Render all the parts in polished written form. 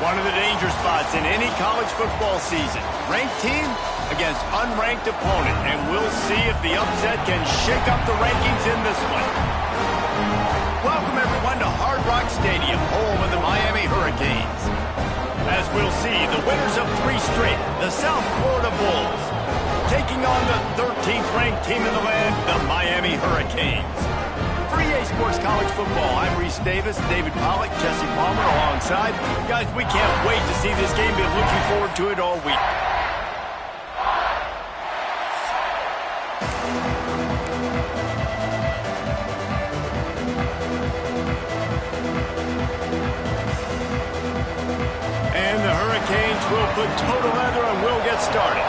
One of the danger spots in any college football season. Ranked team against unranked opponent, and we'll see if the upset can shake up the rankings in this one. Welcome, everyone, to Hard Rock Stadium, home of the Miami Hurricanes. As we'll see, the winners of 3 straight, the South Florida Bulls, taking on the 13th ranked team in the land, the Miami Hurricanes. For EA Sports College Football, I'm Reese Davis, David Pollack, Jesse Palmer alongside. Guys, we can't wait to see this game. Been looking forward to it all week. And the Hurricanes will put toe to leather and we'll get started.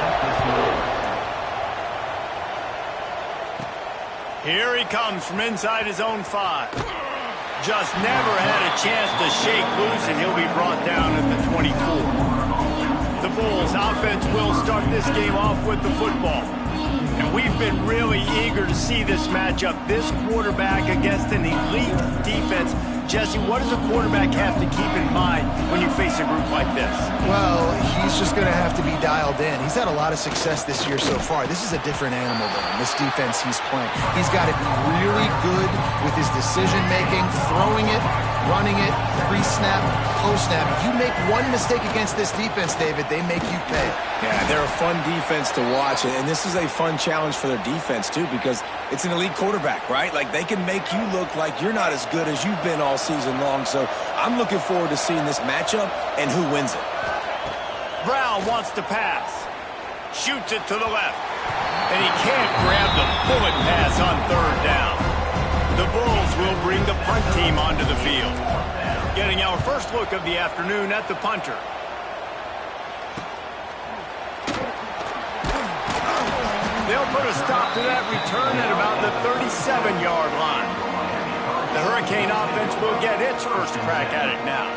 Here he comes from inside his own 5. Just never had a chance to shake loose, and he'll be brought down at the 24. The Bulls offense will start this game off with the football. And we've been really eager to see this matchup. This quarterback against an elite defense. Jesse, what does a quarterback have to keep in mind when you face a group like this? Well, he's just going to have to be dialed in. He's had a lot of success this year so far. This is a different animal than this defense he's playing. He's got to be really good with his decision-making, throwing it, running it, pre-snap, post-snap. If you make one mistake against this defense, David, they make you pay. Yeah, they're a fun defense to watch, and this is a fun challenge for their defense, too, because it's an elite quarterback, right? Like, they can make you look like you're not as good as you've been all season long, so I'm looking forward to seeing this matchup and who wins it. Brown wants to pass. Shoots it to the left. And he can't grab the bullet pass on 3rd down. The Bulls will bring the punt team onto the field. Getting our first look of the afternoon at the punter. They'll put a stop to that return at about the 37-yard line. The Hurricane offense will get its first crack at it now.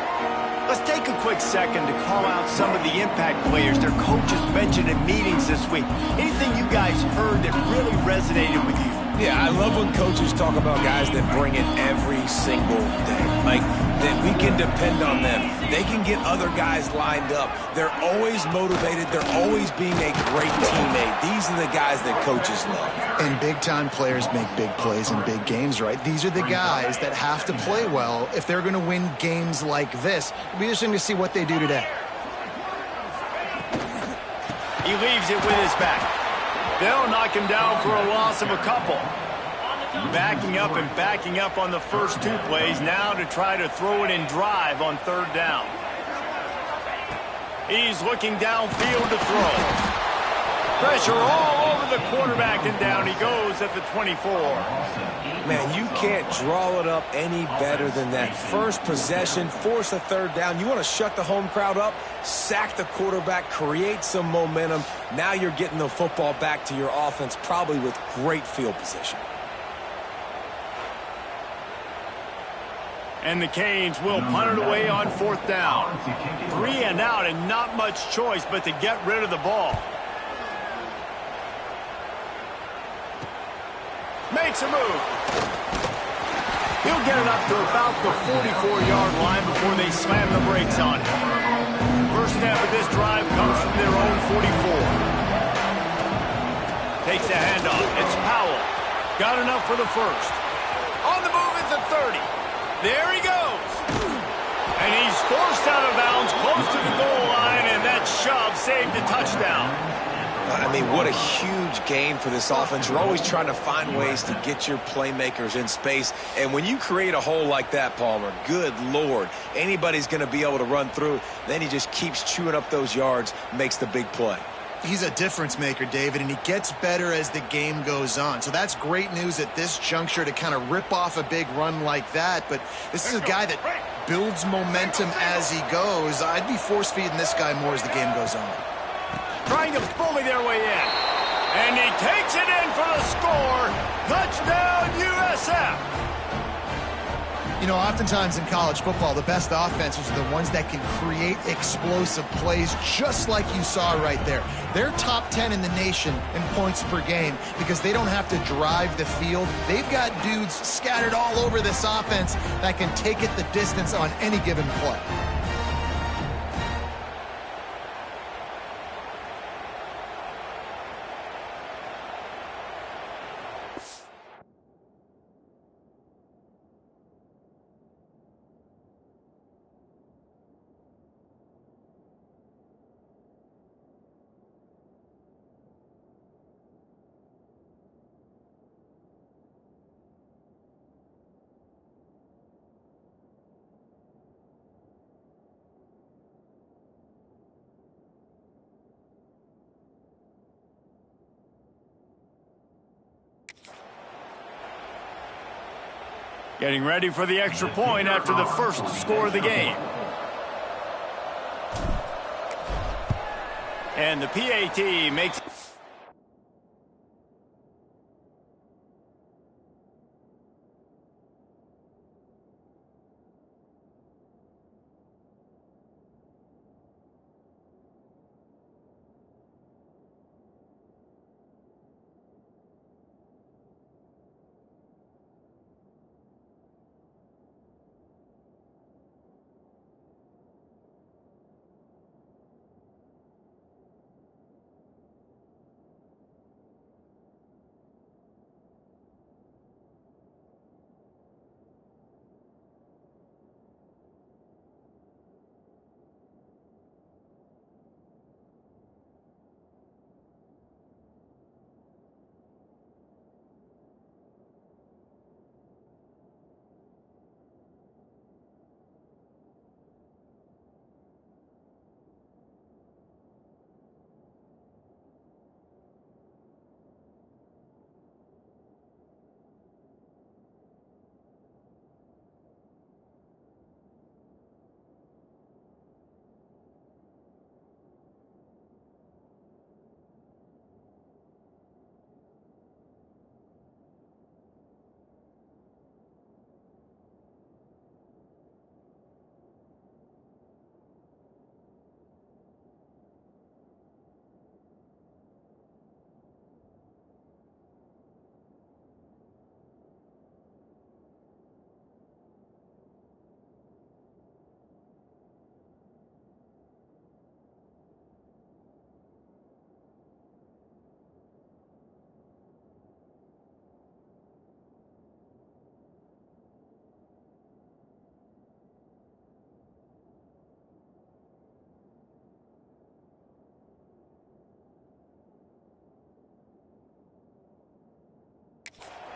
Let's take a quick second to call out some of the impact players their coaches mentioned in meetings this week. Anything you guys heard that really resonated with you? Yeah, I love when coaches talk about guys that bring it every single day. Like, that we can depend on them. They can get other guys lined up. They're always motivated. They're always being a great teammate. These are the guys that coaches love. And big-time players make big plays in big games, right? These are the guys that have to play well if they're going to win games like this. It'll be interesting to see what they do today. He leaves it with his back. They'll knock him down for a loss of a couple. Backing up on the first 2 plays now to try to throw it in drive on 3rd down. He's looking downfield to throw. Pressure all over the quarterback, and down he goes at the 24. Man, you can't draw it up any better than that. First possession, force a 3rd down. You want to shut the home crowd up, sack the quarterback, create some momentum. Now you're getting the football back to your offense, probably with great field position. And the Canes will punt it away on 4th down. 3 and out, and not much choice but to get rid of the ball. Makes a move. He'll get it up to about the 44-yard line before they slam the brakes on him. First snap of this drive comes from their own 44. Takes the handoff. It's Powell. Got enough for the first. On the move at the 30. There he goes. And he's forced out of bounds close to the goal line, and that shove saved a touchdown. I mean, what a huge gain for this offense. You're always trying to find ways to get your playmakers in space. And when you create a hole like that, Palmer, good Lord, anybody's going to be able to run through. Then he just keeps chewing up those yards, makes the big play. He's a difference maker, David, and he gets better as the game goes on. So that's great news at this juncture to kind of rip off a big run like that. But this is a guy that builds momentum as he goes. I'd be force-feeding this guy more as the game goes on. Trying to bully their way in. And he takes it in for the score. Touchdown, USF. You know, oftentimes in college football, the best offenses are the ones that can create explosive plays, just like you saw right there. They're top 10 in the nation in points per game because they don't have to drive the field. They've got dudes scattered all over this offense that can take it the distance on any given play. Getting ready for the extra point after the first score of the game. And the PAT makes...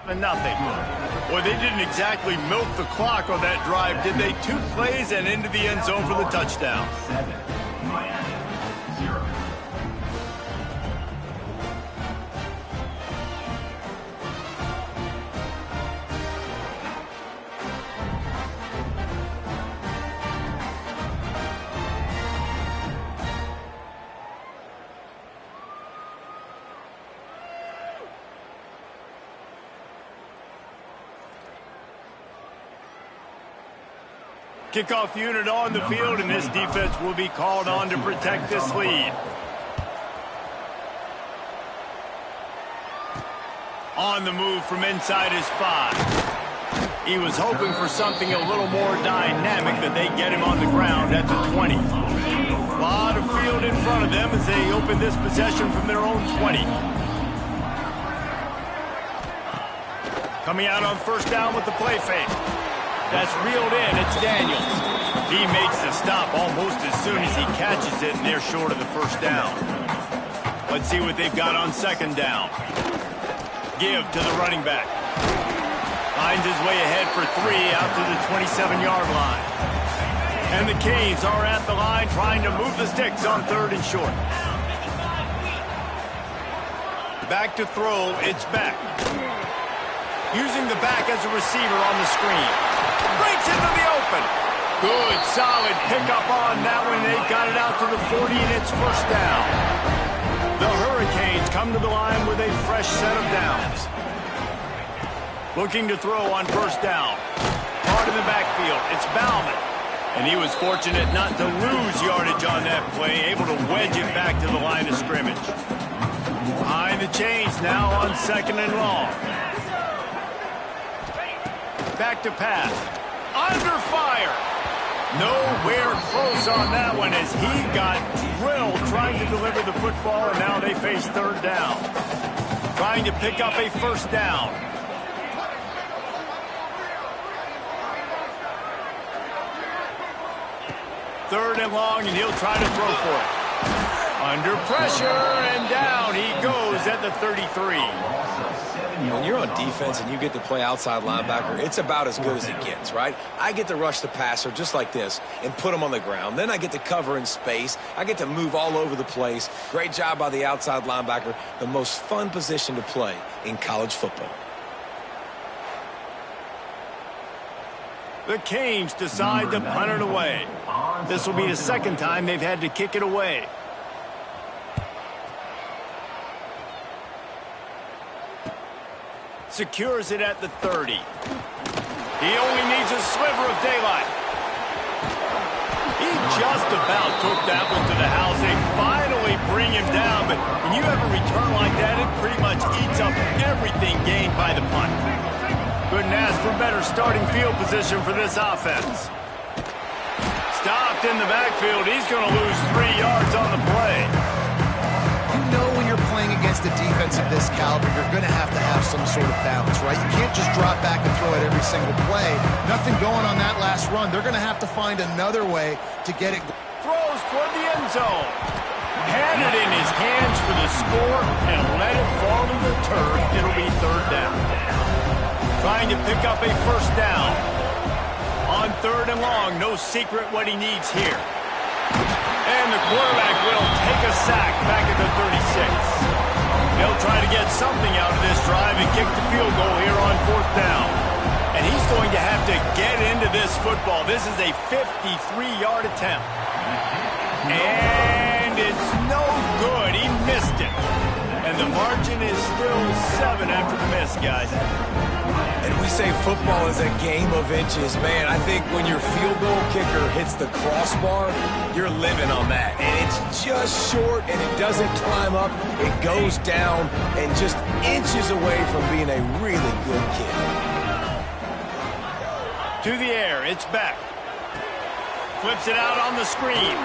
Nothing. Well, they didn't exactly milk the clock on that drive, did they? 2 plays and into the end zone for the touchdown. 7, Miami, 0. Kickoff unit on the field, and this defense will be called on to protect this lead. On the move from inside his 5. He was hoping for something a little more dynamic, that they get him on the ground at the 20. A lot of field in front of them as they open this possession from their own 20. Coming out on first down with the play fake. That's reeled in. It's Daniels. He makes the stop almost as soon as he catches it, and they're short of the first down. Let's see what they've got on second down. Give to the running back. Finds his way ahead for 3 out to the 27-yard line. And the Canes are at the line trying to move the sticks on 3rd and short. Back to throw. It's back. Using the back as a receiver on the screen. Breaks into the open. Good, solid pickup on that one. They've got it out to the 40, and it's first down. The Hurricanes come to the line with a fresh set of downs. Looking to throw on first down. Hard in the backfield. It's Bauman. And he was fortunate not to lose yardage on that play, able to wedge it back to the line of scrimmage. Behind the chains now on 2nd and long. Back to pass. Under fire. Nowhere close on that one as he got drilled trying to deliver the football, and now they face 3rd down. Trying to pick up a first down. Third and long, and he'll try to throw for it. Under pressure, and down he goes at the 33. When you're on defense and you get to play outside linebacker, it's about as good as it gets, right? I get to rush the passer just like this and put him on the ground. Then I get to cover in space. I get to move all over the place. Great job by the outside linebacker. The most fun position to play in college football. The Canes decide to punt it away. This will be the second time they've had to kick it away. Secures it at the 30. He only needs a sliver of daylight. He just about took that one to the house. They finally bring him down, but when you have a return like that, it pretty much eats up everything gained by the punt. Couldn't ask for better starting field position for this offense. Stopped in the backfield. He's going to lose 3 yards on the play. You know when you're playing against a defense of this caliber, you're going to have some sort of balance, right? You can't just drop back and throw it every single play. Nothing going on that last run. They're going to have to find another way to get it. Throws toward the end zone. Had it in his hands for the score and let it fall to the turf. It'll be 3rd down. Trying to pick up a 1st down. On 3rd and long, no secret what he needs here. And the quarterback will take a sack back at the 36. They'll try to get something out of this drive and kick the field goal here on 4th down. And he's going to have to get into this football. This is a 53-yard attempt. And it's no good. He missed it. And the margin is still 7 after the miss, guys. And we say football is a game of inches. Man, I think when your field goal kicker hits the crossbar, you're living on that. And it's just short, and it doesn't climb up. It goes down and just inches away from being a really good kick. To the air, it's back. Flips it out on the screen.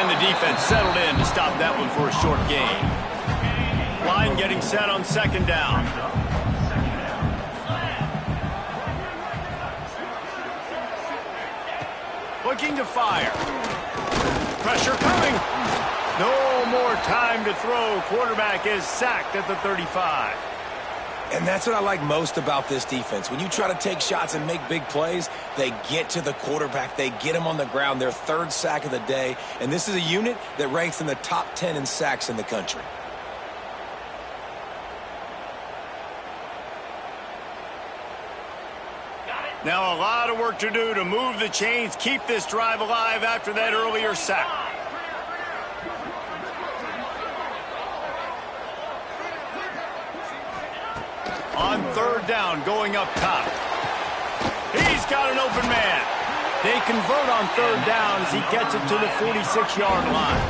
And the defense settled in to stop that one for a short gain. Line getting set on 2nd down. Looking to fire. Pressure coming. No more time to throw. Quarterback is sacked at the 35. And that's what I like most about this defense. When you try to take shots and make big plays, they get to the quarterback. They get him on the ground. Their 3rd sack of the day. And this is a unit that ranks in the top 10 in sacks in the country. Now a lot of work to do to move the chains, keep this drive alive after that earlier sack. On 3rd down, going up top. He's got an open man. They convert on 3rd down as he gets it to the 46-yard line.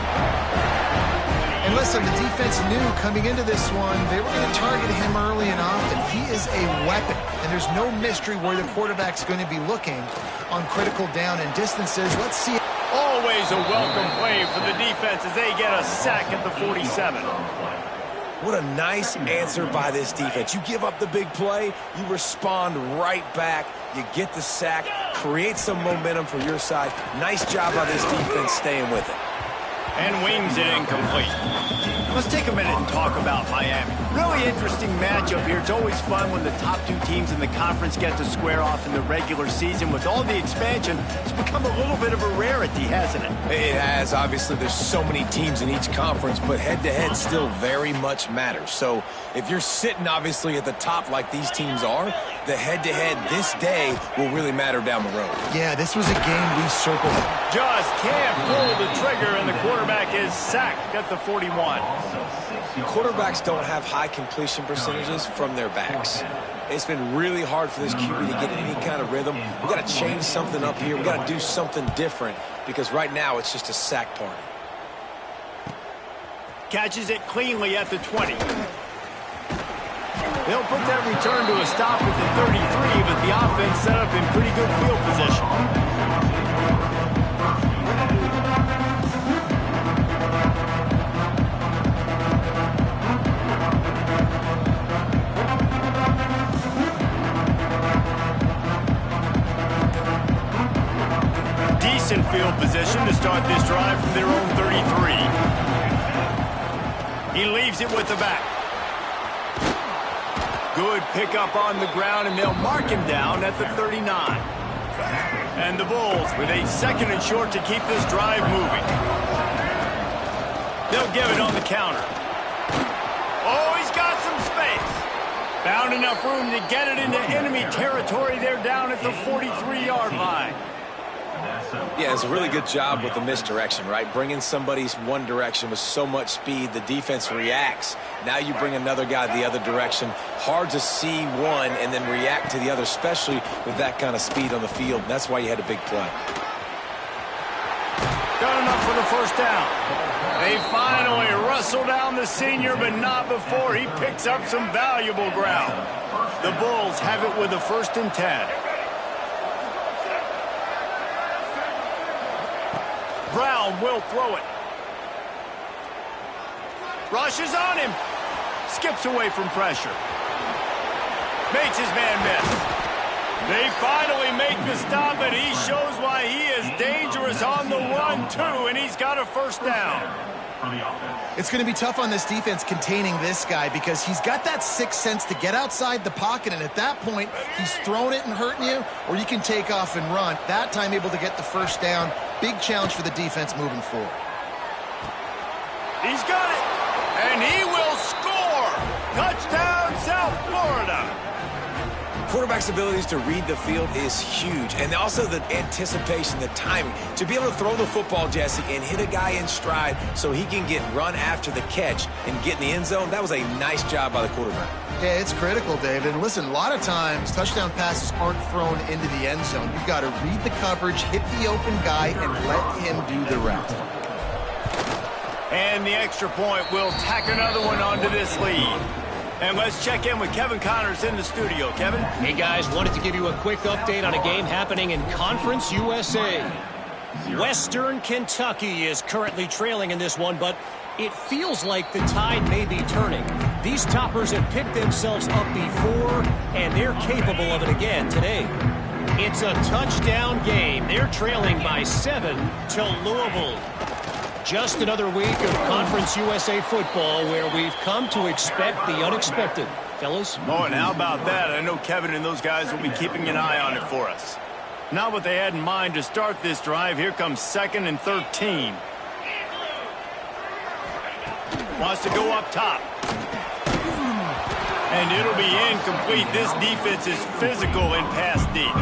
And listen, the defense knew coming into this one, they were going to target him early and often. He is a weapon, and there's no mystery where the quarterback's going to be looking on critical down and distances. Let's see. Always a welcome play for the defense as they get a sack at the 47. What a nice answer by this defense. You give up the big play, you respond right back, you get the sack, create some momentum for your side. Nice job by this defense staying with it. And wings it incomplete. Let's take a minute and talk about Miami. Really interesting matchup here. It's always fun when the top 2 teams in the conference get to square off in the regular season. With all the expansion, it's become a little bit of a rarity, hasn't it? It has. Obviously, there's so many teams in each conference, but head-to-head still very much matters. So if you're sitting, obviously, at the top like these teams are, the head-to-head this day will really matter down the road. Yeah, this was a game we circled. Just can't pull the trigger, and the quarterback is sacked at the 41. Quarterbacks don't have high completion percentages from their backs. It's been really hard for this QB to get in any kind of rhythm. We've got to change something up here. We've got to do something different because right now it's just a sack party. Catches it cleanly at the 20. They'll put that return to a stop at the 33, but the offense set up in pretty good field position. Decent field position to start this drive from their own 33. He leaves it with the back. Good pickup on the ground, and they'll mark him down at the 39. And the Bulls with a 2nd and short to keep this drive moving. They'll give it on the counter. Oh, he's got some space. Found enough room to get it into enemy territory. They're down at the 43-yard line. Yeah, it's a really good job with the misdirection, right? Bringing somebody's one direction with so much speed, the defense reacts. Now you bring another guy the other direction. Hard to see one and then react to the other, especially with that kind of speed on the field. And that's why you had a big play. Got enough for the first down. They finally wrestle down the senior, but not before he picks up some valuable ground. The Bulls have it with a 1st and 10. Brown will throw it. Rushes on him. Skips away from pressure. Makes his man miss. They finally make the stop, and he shows why he is dangerous on the run, too, and he's got a 1st down. It's going to be tough on this defense containing this guy because he's got that sixth sense to get outside the pocket, and at that point, he's throwing it and hurting you, or you can take off and run. That time able to get the 1st down. Big challenge for the defense moving forward. He's got it, and he will score. Touchdown, South Florida. Quarterback's abilities to read the field is huge, and also the anticipation, the timing. To be able to throw the football, Jesse, and hit a guy in stride so he can get run after the catch and get in the end zone, that was a nice job by the quarterback. Yeah, it's critical, David. And listen, a lot of times touchdown passes aren't thrown into the end zone. You've got to read the coverage, hit the open guy, and let him do the rest. And the extra point will tack another one onto this lead. And let's check in with Kevin Connors in the studio. Kevin? Hey, guys, wanted to give you a quick update on a game happening in Conference USA. Western Kentucky is currently trailing in this one, but it feels like the tide may be turning. These toppers have picked themselves up before, and they're capable of it again today. It's a touchdown game. They're trailing by 7 to Louisville. Just another week of Conference USA football where we've come to expect the unexpected. Fellas? Oh, and how about that? I know Kevin and those guys will be keeping an eye on it for us. Not what they had in mind to start this drive. Here comes 2nd and 13. Wants to go up top. And it'll be incomplete. This defense is physical in pass deep.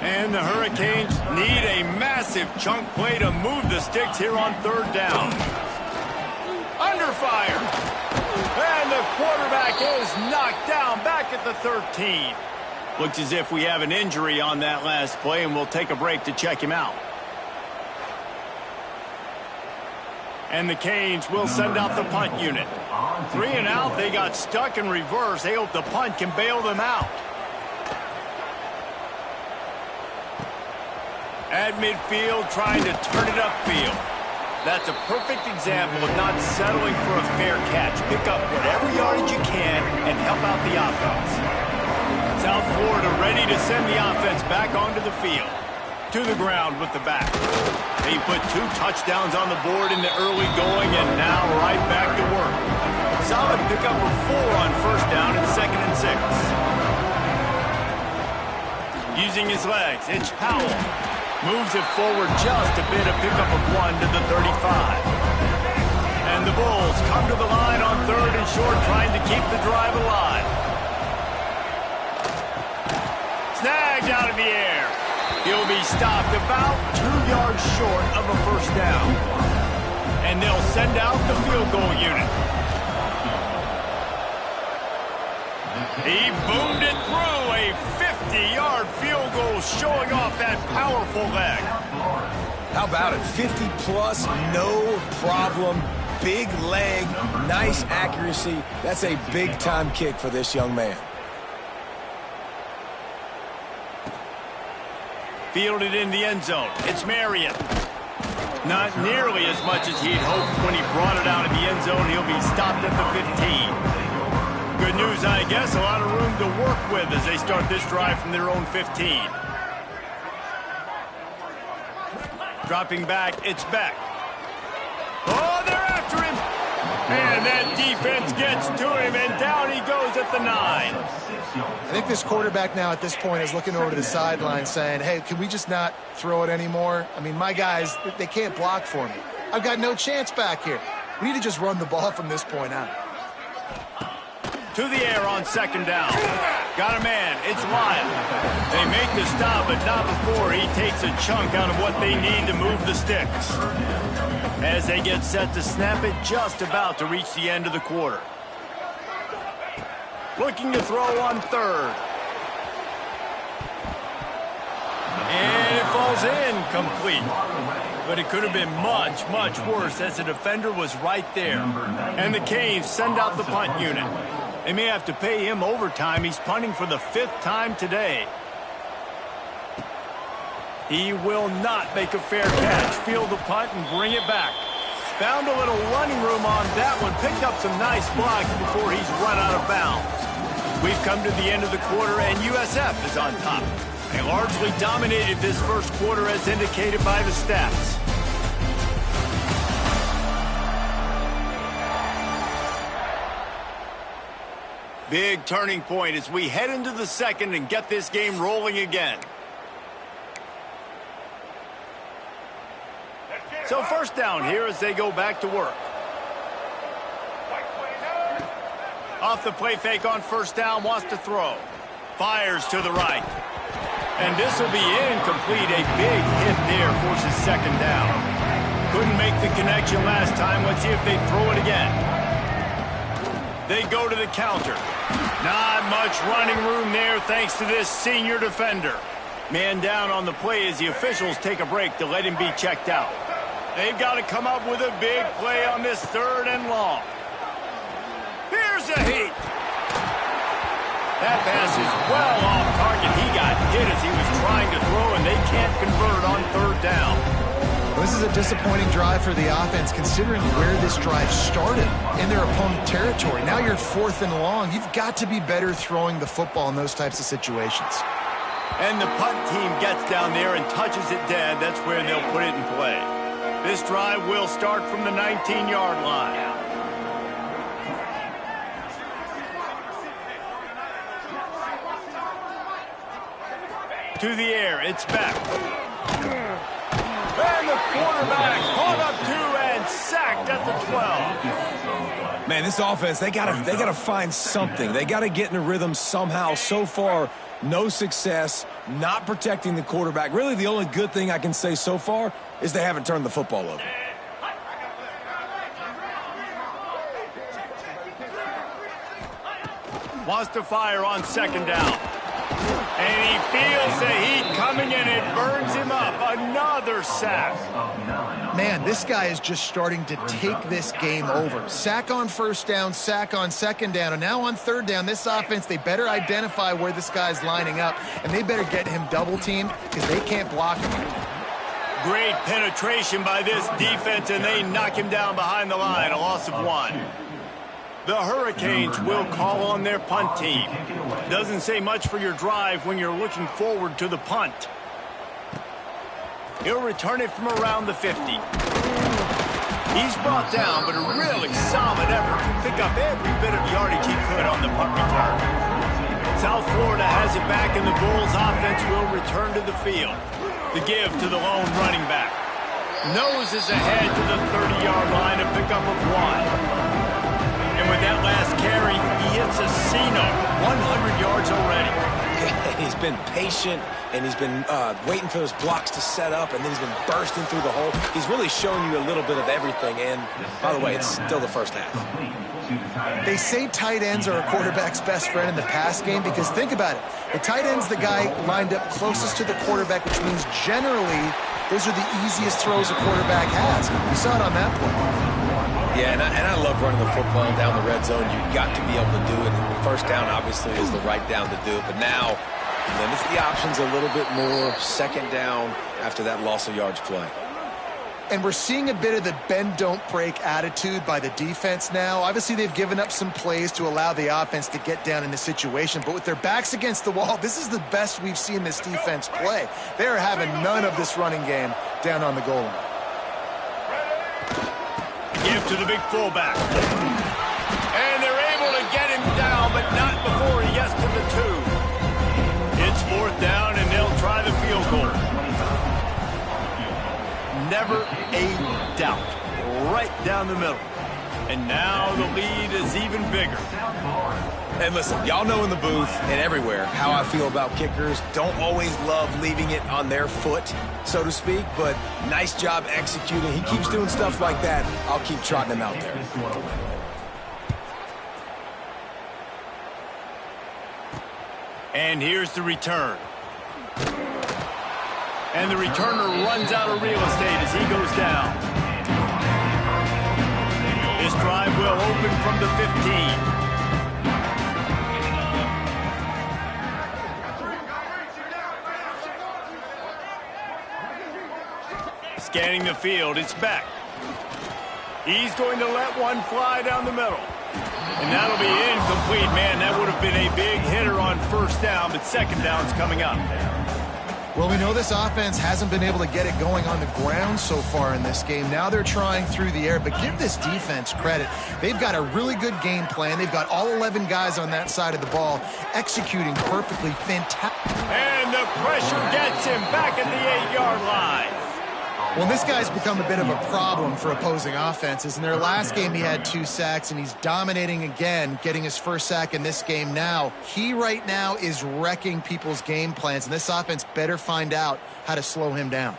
And the Hurricanes need a massive chunk play to move the sticks here on 3rd down. Under fire. And the quarterback is knocked down back at the 13. Looks as if we have an injury on that last play, and we'll take a break to check him out. And the Canes will send out the punt unit. 3 and out. They got stuck in reverse. They hope the punt can bail them out. At midfield, trying to turn it upfield. That's a perfect example of not settling for a fair catch. Pick up whatever yardage you can and help out the offense. South Florida ready to send the offense back onto the field. To the ground with the back. They put 2 touchdowns on the board in the early going, and now right back to work. Solid pickup of 4 on 1st down and 2nd and 6. Using his legs, it's Powell. Moves it forward just a bit, a pickup of 1 to the 35. And the Bulls come to the line on 3rd and short, trying to keep the drive alive. Snagged out of the air. He'll be stopped about 2 yards short of a 1st down. And they'll send out the field goal unit. He boomed it through a 50-yard field goal, showing off that powerful leg. How about it? 50-plus, no problem. Big leg, nice accuracy. That's a big-time kick for this young man. Fielded in the end zone. It's Marion. Not nearly as much as he'd hoped when he brought it out of the end zone. He'll be stopped at the 15. Good news, I guess. A lot of room to work with as they start this drive from their own 15. Dropping back, it's Beck. Oh, they're after him. And that defense gets to him, and down he goes at the 9. I think this quarterback now at this point is looking over to the sideline saying, hey, can we just not throw it anymore? I mean, my guys, they can't block for me. I've got no chance back here. We need to just run the ball from this point out. To the air on second down. Got a man. It's Lyle. They make the stop, but not before he takes a chunk out of what they need to move the sticks. As they get set to snap it, just about to reach the end of the quarter. Looking to throw on third. And it falls in complete. But it could have been much, much worse as the defender was right there. And the Canes send out the punt unit. They may have to pay him overtime. He's punting for the 5th time today. He will not make a fair catch. Field the punt and bring it back. Found a little running room on that one. Picked up some nice blocks before he's run out of bounds. We've come to the end of the quarter, and USF is on top. They largely dominated this first quarter as indicated by the stats. Big turning point as we head into the second and get this game rolling again. So first down here as they go back to work. Off the play fake on first down, wants to throw. Fires to the right. And this will be incomplete. A big hit there forces second down. Couldn't make the connection last time. Let's see if they throw it again. They go to the counter. Not much running room there thanks to this senior defender. Man down on the play as the officials take a break to let him be checked out. They've got to come up with a big play on this 3rd and long. Here's a heat. That pass is well off target. He got hit as he was trying to throw, and they can't convert on 3rd down. This is a disappointing drive for the offense considering where this drive started, in their opponent territory. Now you're 4th and long. You've got to be better throwing the football in those types of situations. And the punt team gets down there and touches it dead. That's where they'll put it in play. This drive will start from the 19-yard line. To the air, it's back. And the quarterback caught up 2 and sacked at the 12. Man, this offense, they gotta find something. They gotta get in a rhythm somehow. So far, no success, not protecting the quarterback. Really, the only good thing I can say so far is they haven't turned the football over. Wants to fire on second down. And he feels the heat coming and it burns him up. Another sack. Man, this guy is just starting to take this game over. Sack on first down, sack on second down, and now on 3rd down, this offense, they better identify where this guy's lining up, and they better get him double-teamed because they can't block him. Great penetration by this defense, and they knock him down behind the line, a loss of 1. The Hurricanes will call on their punt team. Doesn't say much for your drive when you're looking forward to the punt. He'll return it from around the 50. He's brought down, but a really solid effort to pick up every bit of yardage he could on the punt return. South Florida has it back, and the Bulls offense will return to the field. The give to the lone running back. Noses ahead to the 30-yard line, a pickup of 1. And with that last carry, he hits a C-note, 100 yards already. He's been patient, and he's been waiting for those blocks to set up, and then he's been bursting through the hole. He's really showing you a little bit of everything, and by the way, it's still the first half. They say tight ends are a quarterback's best friend in the pass game because think about it. The tight end's the guy lined up closest to the quarterback, which means generally those are the easiest throws a quarterback has. You saw it on that play. Yeah, and I love running the football down the red zone. You've got to be able to do it. First down, obviously, is the right down to do it. But now, limits the options a little bit more. Second down after that loss of yards play. And we're seeing a bit of the bend-don't-break attitude by the defense now. Obviously, they've given up some plays to allow the offense to get down in the situation. But with their backs against the wall, this is the best we've seen this defense play. They are having none of this running game down on the goal line. Give to the big fullback. And they're able to get him down, but not before he gets to the 2. It's 4th down, and they'll try the field goal. Never a doubt. Right down the middle. And now the lead is even bigger. And listen, y'all know in the booth and everywhere how I feel about kickers. Don't always love leaving it on their foot, so to speak, but nice job executing. He keeps doing stuff like that. I'll keep trotting him out there. And here's the return. And the returner runs out of real estate as he goes down. This drive will open from the 15. Scanning the field, it's back. He's going to let one fly down the middle. And that'll be incomplete. Man, that would have been a big hitter on first down, but second down's coming up. Well, we know this offense hasn't been able to get it going on the ground so far in this game. Now they're trying through the air, but give this defense credit. They've got a really good game plan. They've got all 11 guys on that side of the ball executing perfectly. Fantastic. And the pressure gets him back at the 8-yard line. Well, this guy's become a bit of a problem for opposing offenses. In their last game, he had 2 sacks, and he's dominating again, getting his first sack in this game now. He right now is wrecking people's game plans, and this offense better find out how to slow him down.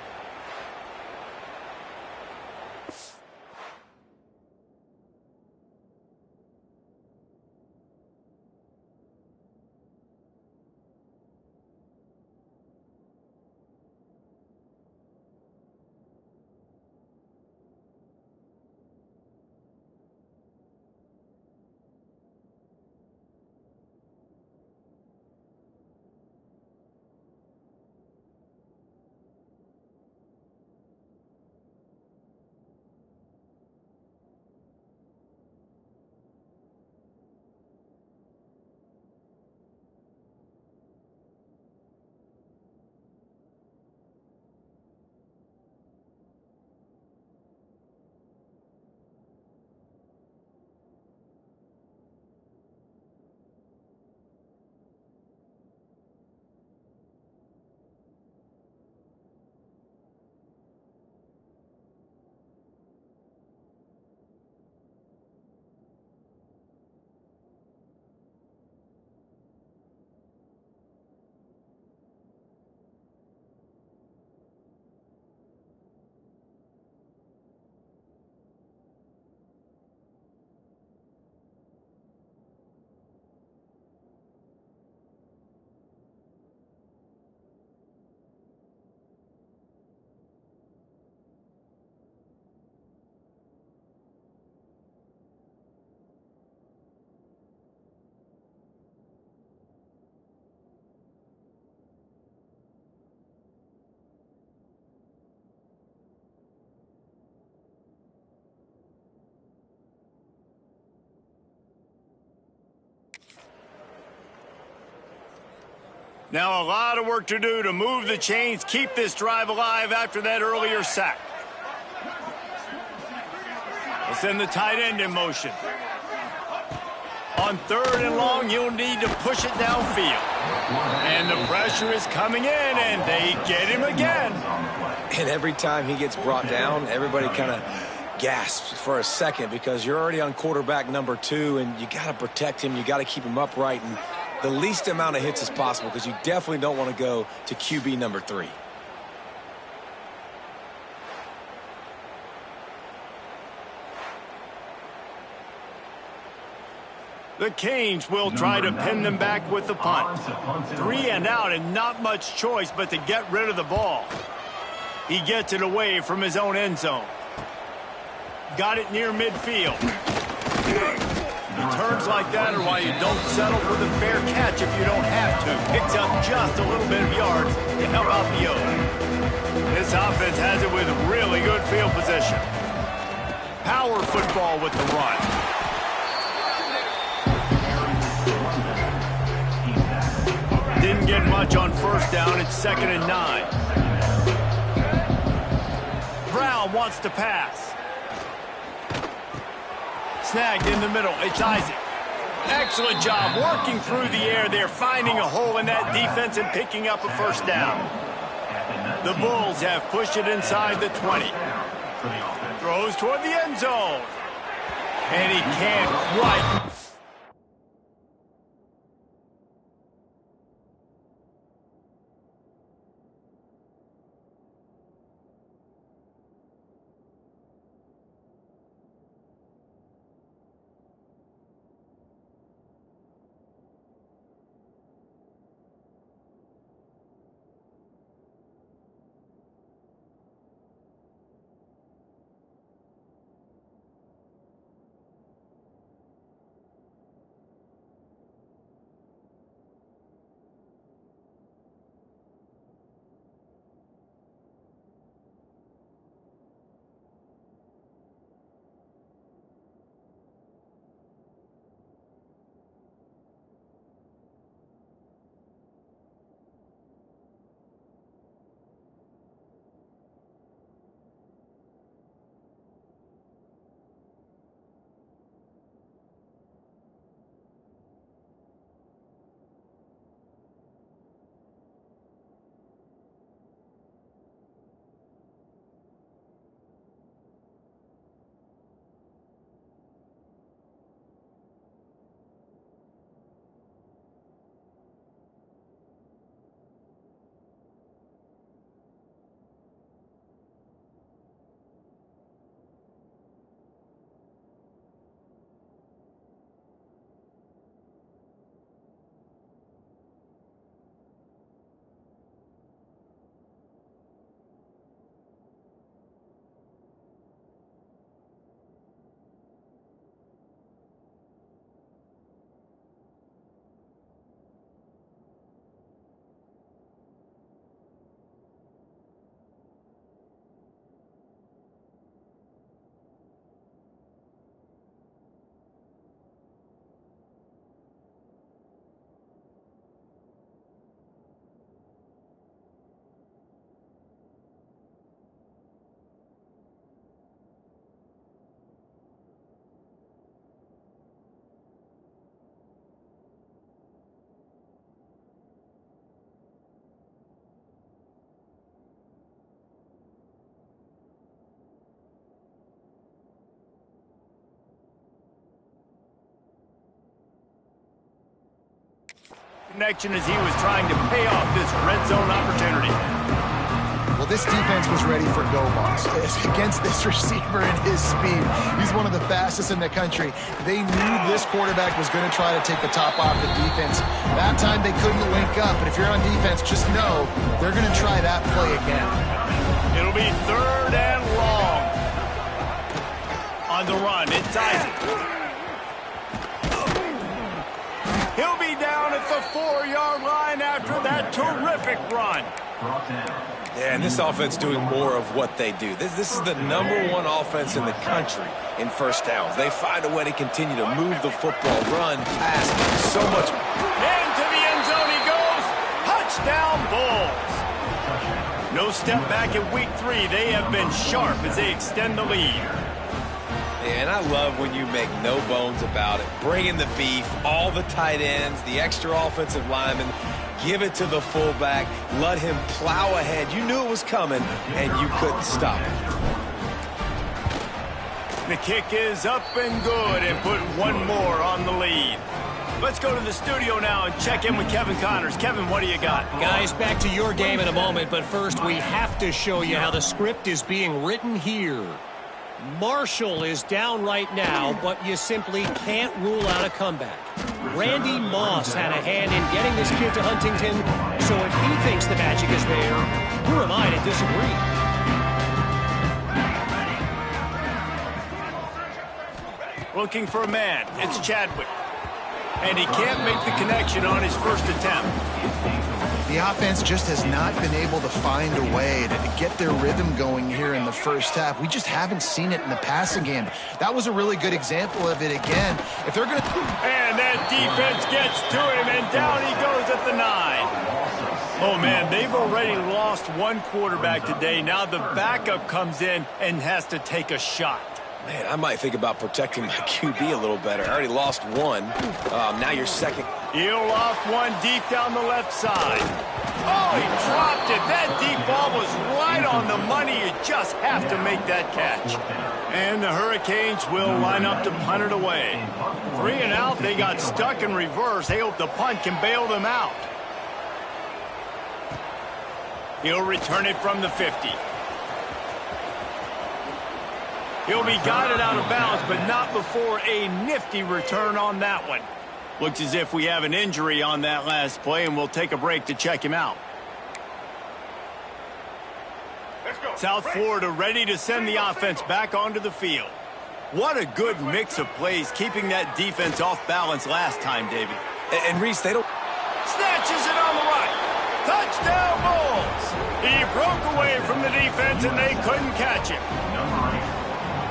Now a lot of work to do to move the chains, keep this drive alive after that earlier sack. We'll send the tight end in motion. On 3rd and long, you'll need to push it downfield. And the pressure is coming in, and they get him again. And every time he gets brought down, everybody kind of gasps for a second because you're already on quarterback number 2, and you got to protect him. You got to keep him upright and the least amount of hits as possible because you definitely don't want to go to QB number 3. The Canes will try to pin them back with the punt. 3 and out and not much choice but to get rid of the ball. He gets it away from his own end zone. Got it near midfield. Returns like that are why you don't settle for the fair catch if you don't have to. Picks up just a little bit of yards to help out the O. This offense has it with really good field position. Power football with the run. Didn't get much on first down. It's 2nd and 9. Brown wants to pass. Snagged in the middle. It's Isaac. Excellent job working through the air there, finding a hole in that defense and picking up a first down. The Bulls have pushed it inside the 20. Throws toward the end zone. And he can't quite. connection as he was trying to pay off this red zone opportunity. Well, this defense was ready for go balls against this receiver and his speed. He's one of the fastest in the country. They knew this quarterback was going to try to take the top off the defense. That time they couldn't link up, but if you're on defense, just know they're going to try that play again. It'll be 3rd and long. On the run, it's Isaac. He'll be down at the 4-yard line after that terrific run. Yeah, and this offense doing more of what they do. This is the #1 offense in the country in first downs. They find a way to continue to move the football, run, pass, so much. Into the end zone he goes. Touchdown, Bulls. No step back in week 3. They have been sharp as they extend the lead. And I love when you make no bones about it. Bring in the beef, all the tight ends, the extra offensive linemen. Give it to the fullback. Let him plow ahead. You knew it was coming, and you couldn't stop it. The kick is up and good and put one more on the lead. Let's go to the studio now and check in with Kevin Connors. Kevin, what do you got? Guys, back to your game in a moment, but first we have to show you how the script is being written here. Marshall is down right now, but you simply can't rule out a comeback. Randy Moss had a hand in getting this kid to Huntington, so if he thinks the magic is there, who am I to disagree? Looking for a man. It's Chadwick. And he can't make the connection on his first attempt. The offense just has not been able to find a way to get their rhythm going here in the first half. We just haven't seen it in the passing game. That was a really good example of it again. If they're going to... And that defense gets to him, and down he goes at the 9. Oh, man, they've already lost one quarterback today. Now the backup comes in and has to take a shot. Man, I might think about protecting my QB a little better. I already lost one. Now you're second. He'll lost one deep down the left side. Oh, he dropped it. That deep ball was right on the money. You just have to make that catch. And the Hurricanes will line up to punt it away. 3 and out. They got stuck in reverse. They hope the punt can bail them out. He'll return it from the 50. He'll be guided out of bounds, but not before a nifty return on that one. Looks as if we have an injury on that last play, and we'll take a break to check him out. South Florida ready to send the offense back onto the field. What a good mix of plays, keeping that defense off balance last time, David. And Reese, they don't... Snatches it on the right. Touchdown, Bulls. He broke away from the defense, and they couldn't catch him.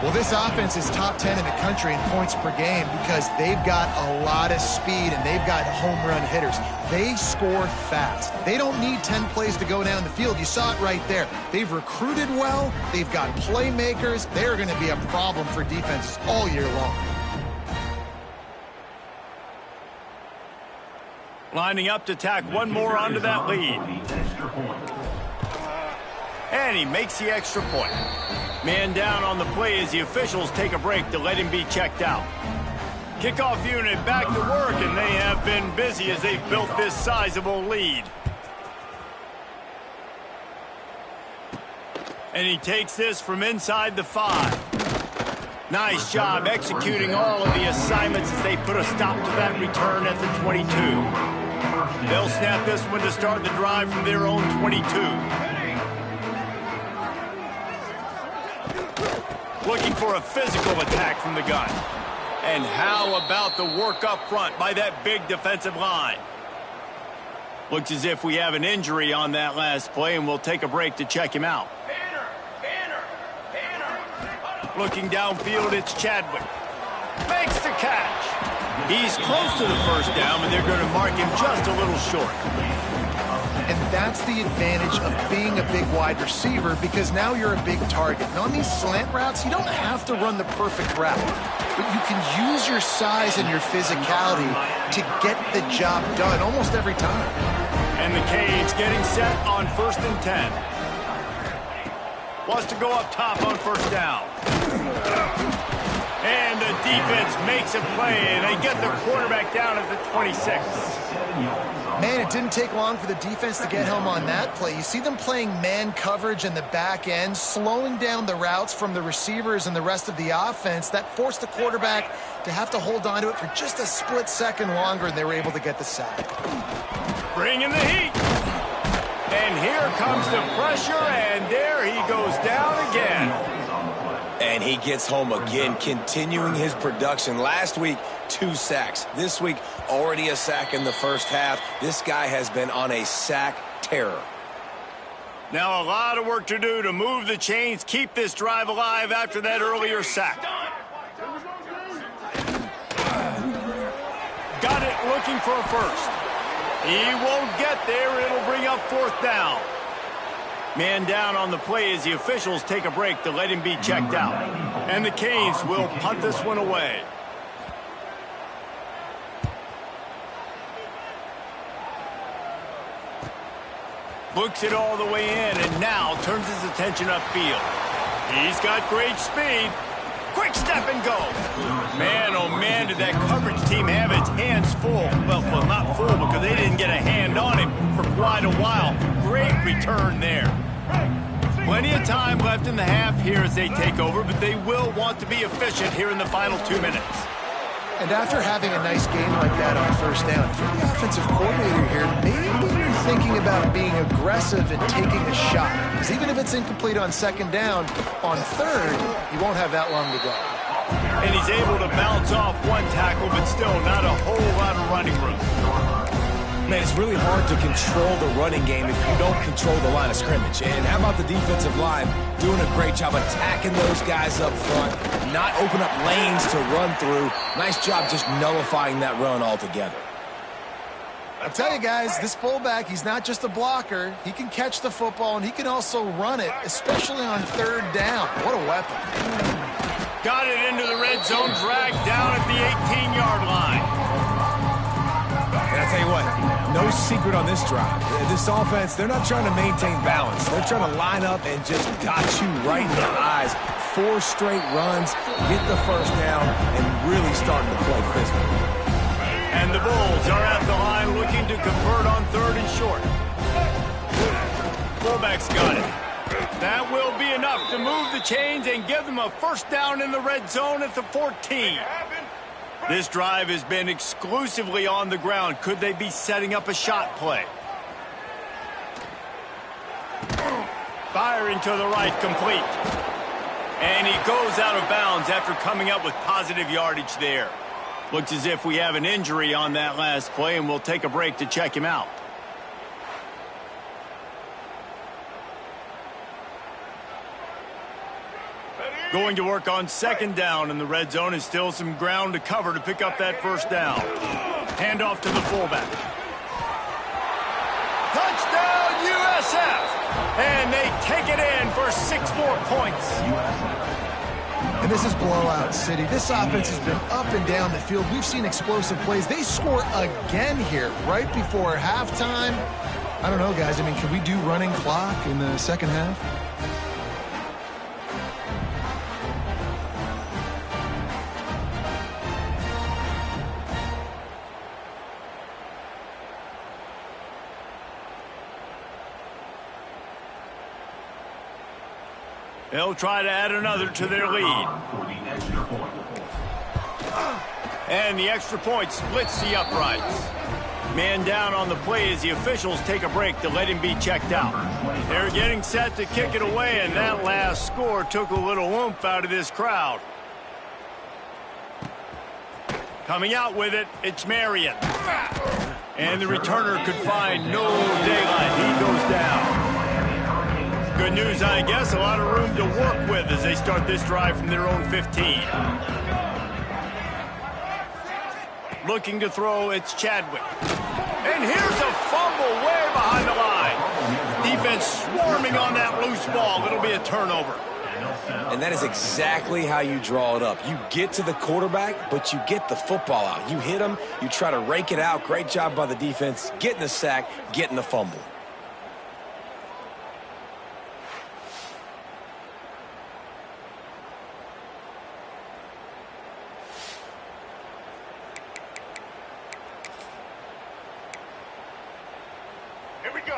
Well, this offense is top 10 in the country in points per game because they've got a lot of speed and they've got home run hitters. They score fast. They don't need 10 plays to go down the field. You saw it right there. They've recruited well. They've got playmakers. They're going to be a problem for defenses all year long. Lining up to tack one more onto that lead. And he makes the extra point. Man down on the play as the officials take a break to let him be checked out. Kickoff unit back to work, and they have been busy as they've built this sizable lead. And he takes this from inside the 5. Nice job executing all of the assignments as they put a stop to that return at the 22. They'll snap this one to start the drive from their own 22. Looking for a physical attack from the gun. And how about the work up front by that big defensive line? Looks as if we have an injury on that last play, and we'll take a break to check him out. Looking downfield, it's Chadwick. Makes the catch. He's close to the first down, but they're going to mark him just a little short. And that's the advantage of being a big wide receiver because now you're a big target. Now, on these slant routes, you don't have to run the perfect route, but you can use your size and your physicality to get the job done almost every time. And the Canes getting set on 1st and 10. Wants to go up top on first down. And the defense makes a play, and they get the quarterback down at the 26. Man, it didn't take long for the defense to get home on that play. You see them playing man coverage in the back end, slowing down the routes from the receivers and the rest of the offense. That forced the quarterback to have to hold on to it for just a split second longer, and they were able to get the sack. Bring in the heat. And here comes the pressure, and there he goes down again. And he gets home again, continuing his production. Last week, 2 sacks. This week, already a sack in the first half. This guy has been on a sack terror. Now a lot of work to do to move the chains, keep this drive alive after that earlier sack. Got it, looking for a first. He won't get there. It'll bring up 4th down. Man down on the play as the officials take a break to let him be checked out. And the Canes will punt this one away. Looks it all the way in and now turns his attention upfield. He's got great speed. Quick step and go. Man, oh man, did that coverage team have its hands full. Well, not full because they didn't get a hand on him for quite a while. Great return there. Plenty of time left in the half here as they take over, but they will want to be efficient here in the final 2 minutes. And after having a nice game like that on first down, if you're the offensive coordinator here, maybe you're thinking about being aggressive and taking a shot. Because even if it's incomplete on second down, on third, you won't have that long to go. And he's able to bounce off one tackle, but still not a whole lot of running room. Man, it's really hard to control the running game if you don't control the line of scrimmage. And how about the defensive line doing a great job attacking those guys up front, not open up lanes to run through. Nice job just nullifying that run altogether. I'll tell you guys, this fullback, he's not just a blocker. He can catch the football, and he can also run it, especially on third down. What a weapon. Got it into the red zone, dragged down at the 18-yard line. And I'll tell you what, no secret on this drive. This offense, they're not trying to maintain balance. They're trying to line up and just dot you right in the eyes. 4 straight runs, get the first down, and really starting to play physical. And the Bulls are at the line looking to convert on 3rd and short. Fullback's got it. That will be enough to move the chains and give them a first down in the red zone at the 14. This drive has been exclusively on the ground. Could they be setting up a shot play? Firing to the right, complete. And he goes out of bounds after coming up with positive yardage there. Looks as if we have an injury on that last play, and we'll take a break to check him out. Going to work on 2nd down in the red zone, and still some ground to cover to pick up that first down. Hand off to the fullback. Touchdown, USF! And they take it in for 6 more points. And this is blowout city. This offense has been up and down the field. We've seen explosive plays. They score again here right before halftime. I don't know, guys. I mean, can we do running clock in the second half? They'll try to add another to their lead. And the extra point splits the uprights. Man down on the play as the officials take a break to let him be checked out. They're getting set to kick it away, and that last score took a little oomph out of this crowd. Coming out with it, it's Marion. And the returner could find no daylight. He goes down. Good news, I guess, a lot of room to work with as they start this drive from their own 15. Looking to throw, it's Chadwick. And here's a fumble way behind the line. Defense swarming on that loose ball. It'll be a turnover. And that is exactly how you draw it up. You get to the quarterback, but you get the football out. You hit him, you try to rake it out. Great job by the defense, getting the sack, getting the fumble.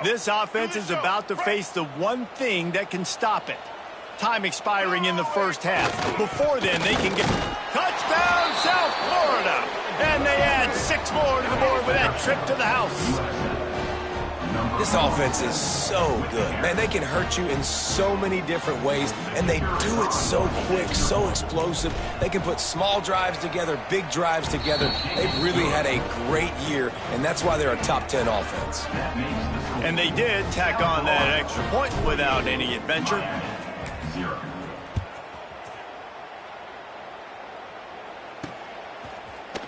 This offense is about to face the one thing that can stop it. Time expiring in the first half. Before then, they can get touchdown South Florida. And they add 6 more to the board with that trip to the house. This offense is so good. Man, they can hurt you in so many different ways, and they do it so quick, so explosive. They can put small drives together, big drives together. They've really had a great year, and that's why they're a top 10 offense. And they did tack on that extra point without any adventure. 0.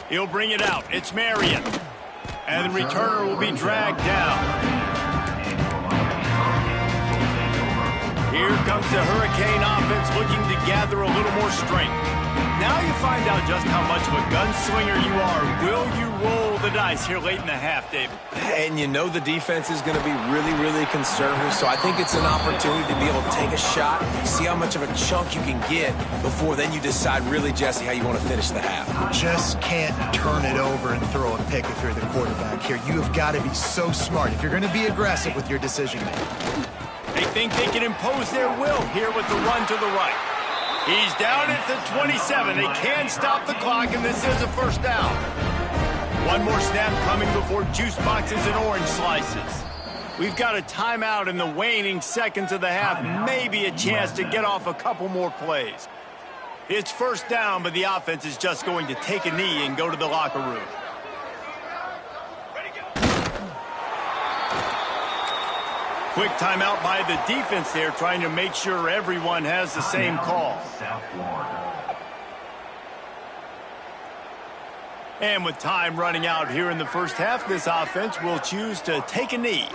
He'll bring it out. It's Marion. And the returner will be dragged down. Here comes the Hurricane offense looking to gather a little more strength. Now you find out just how much of a gunslinger you are. Will you roll the dice here late in the half, David? And you know the defense is going to be really, really conservative, so I think it's an opportunity to be able to take a shot, see how much of a chunk you can get before then you decide really, Jesse, how you want to finish the half. Just can't turn it over and throw a pick if you're the quarterback here. You have got to be so smart if you're going to be aggressive with your decision-making. They think they can impose their will here with the run to the right. He's down at the 27. They can stop the clock, and this is a first down. One more snap coming before juice boxes and orange slices. We've got a timeout in the waning seconds of the half, maybe a chance to get off a couple more plays. It's first down, but the offense is just going to take a knee and go to the locker room. Quick timeout by the defense there, trying to make sure everyone has the same call. South Florida. And with time running out here in the first half, this offense will choose to take a knee.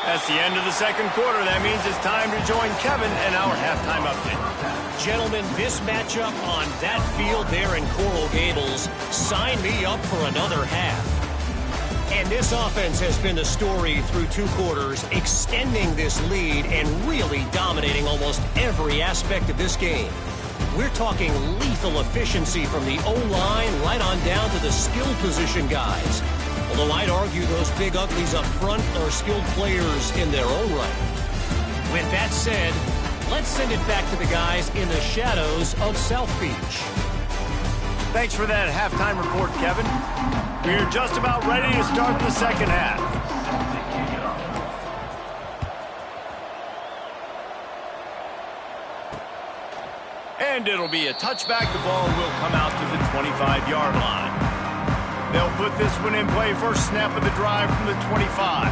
That's the end of the second quarter. That means it's time to join Kevin and our halftime update. Gentlemen, this matchup on that field there in Coral Gables, sign me up for another half. And this offense has been the story through 2 quarters, extending this lead and really dominating almost every aspect of this game. We're talking lethal efficiency from the O-line right on down to the skill position guys. Although I'd argue those big uglies up front are skilled players in their own right. With that said, let's send it back to the guys in the shadows of South Beach. Thanks for that halftime report, Kevin. We're just about ready to start the second half. And it'll be a touchback. The ball will come out to the 25-yard line. They'll put this one in play. First snap of the drive from the 25.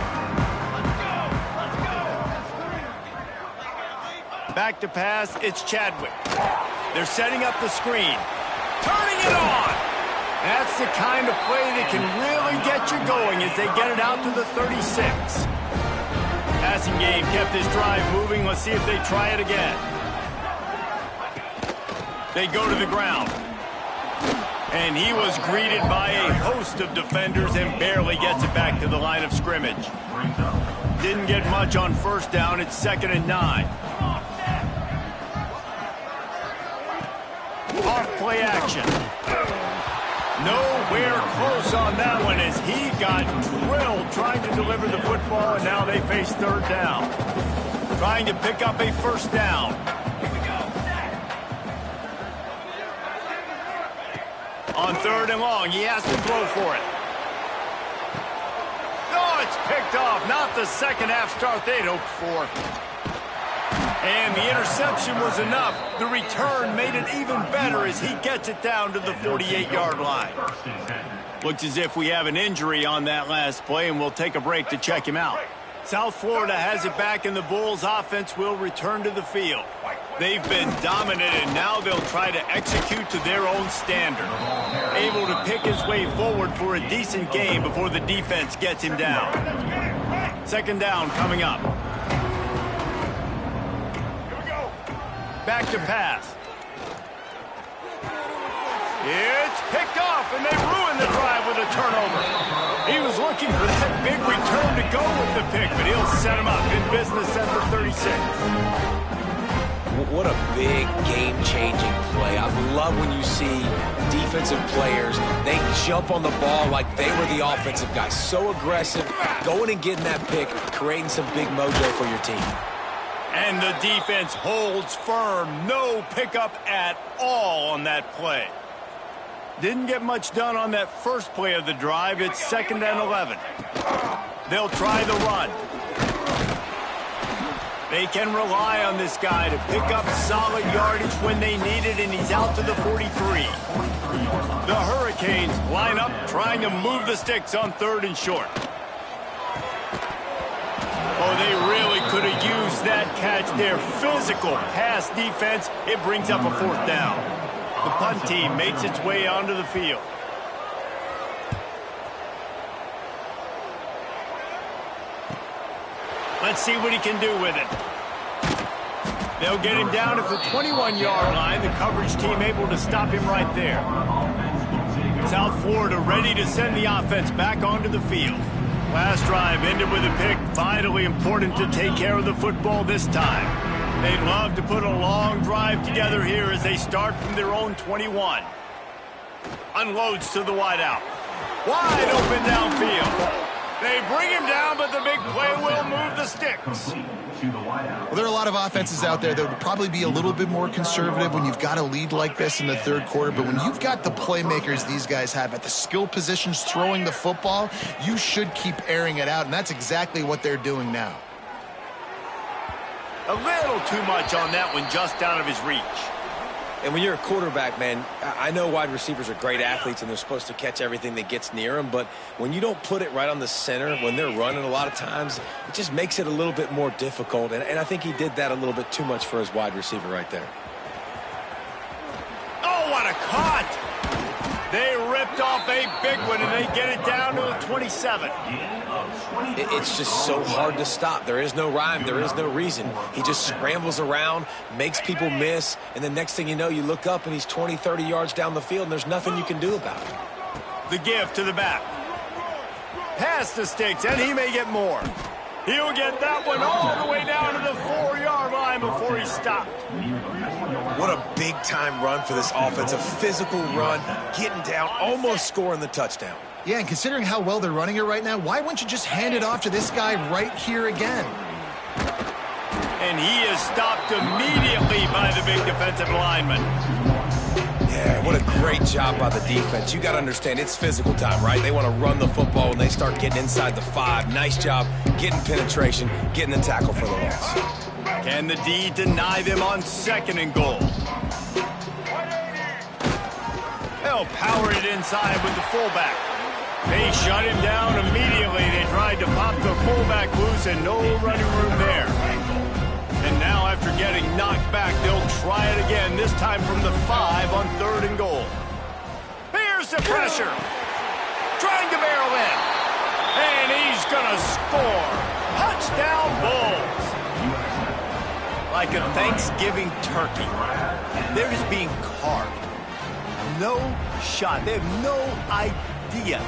Back to pass, it's Chadwick. They're setting up the screen. Turning it on! That's the kind of play that can really get you going as they get it out to the 36. Passing game kept this drive moving. Let's see if they try it again. They go to the ground. And he was greeted by a host of defenders and barely gets it back to the line of scrimmage. Didn't get much on first down. It's 2nd and 9. Off play action. Nowhere close on that one as he got drilled trying to deliver the football, and now they face 3rd down. Trying to pick up a first down. On 3rd and long, he has to throw for it. Oh, it's picked off. Not the second half start they'd hoped for. And the interception was enough. The return made it even better as he gets it down to the 48-yard line. Looks as if we have an injury on that last play, and we'll take a break to check him out. South Florida has it back, and the Bulls' offense will return to the field. They've been dominant, and now they'll try to execute to their own standard. Able to pick his way forward for a decent game before the defense gets him down. 2nd down coming up. Back to pass. It's picked off, and they ruin the drive with a turnover. He was looking for that big return to go with the pick, but he'll set him up in business at the 36. What a big game-changing play. I love when you see defensive players, they jump on the ball like they were the offensive guys. So aggressive, going and getting that pick, creating some big mojo for your team. And the defense holds firm. No pickup at all on that play. Didn't get much done on that first play of the drive. It's 2nd and 11. They'll try the run. They can rely on this guy to pick up solid yardage when they need it, and he's out to the 43. The Hurricanes line up trying to move the sticks on 3rd and short. Oh, they really could have used that catch there. Physical pass defense. It brings up a 4th down. The punt team makes its way onto the field. Let's see what he can do with it. They'll get him down at the 21-yard line. The coverage team able to stop him right there. South Florida ready to send the offense back onto the field. Last drive ended with a pick. Vitally important to take care of the football this time. They'd love to put a long drive together here as they start from their own 21. Unloads to the wideout. Wide open downfield. They bring him down, but the big play will move the sticks. Well, there are a lot of offenses out there that would probably be a little bit more conservative when you've got a lead like this in the 3rd quarter. But when you've got the playmakers these guys have at the skill positions throwing the football, you should keep airing it out, and that's exactly what they're doing now. A little too much on that one, just out of his reach. And when you're a quarterback, man, I know wide receivers are great athletes and they're supposed to catch everything that gets near them, but when you don't put it right on the center, when they're running a lot of times, it just makes it a little bit more difficult. And I think he did that a little bit too much for his wide receiver right there. Oh, what a cut! They ripped off a big one, and they get it down to the 27. It's just so hard to stop. There is no rhyme. There is no reason. He just scrambles around, makes people miss, and the next thing you know, you look up, and he's 20, 30 yards down the field, and there's nothing you can do about it. The give to the back. Past the sticks, and he may get more. He'll get that one all the way down to the 4-yard line before he stopped. What a big-time run for this offense. A physical run, getting down, almost scoring the touchdown. Yeah, and considering how well they're running it right now, why wouldn't you just hand it off to this guy right here again? And he is stopped immediately by the big defensive lineman. Yeah, what a great job by the defense. You got to understand, it's physical time, right? They want to run the football when they start getting inside the 5. Nice job getting penetration, getting the tackle for the loss. Can the D deny them on 2nd and goal? They'll power it inside with the fullback. They shut him down immediately. They tried to pop the fullback loose and no running room there. And now after getting knocked back, they'll try it again, this time from the 5 on 3rd and goal. Here's the pressure. Trying to barrel in. And he's going to score. Touchdown Bulls. Like a Thanksgiving turkey. They're just being carved. No shot. They have no idea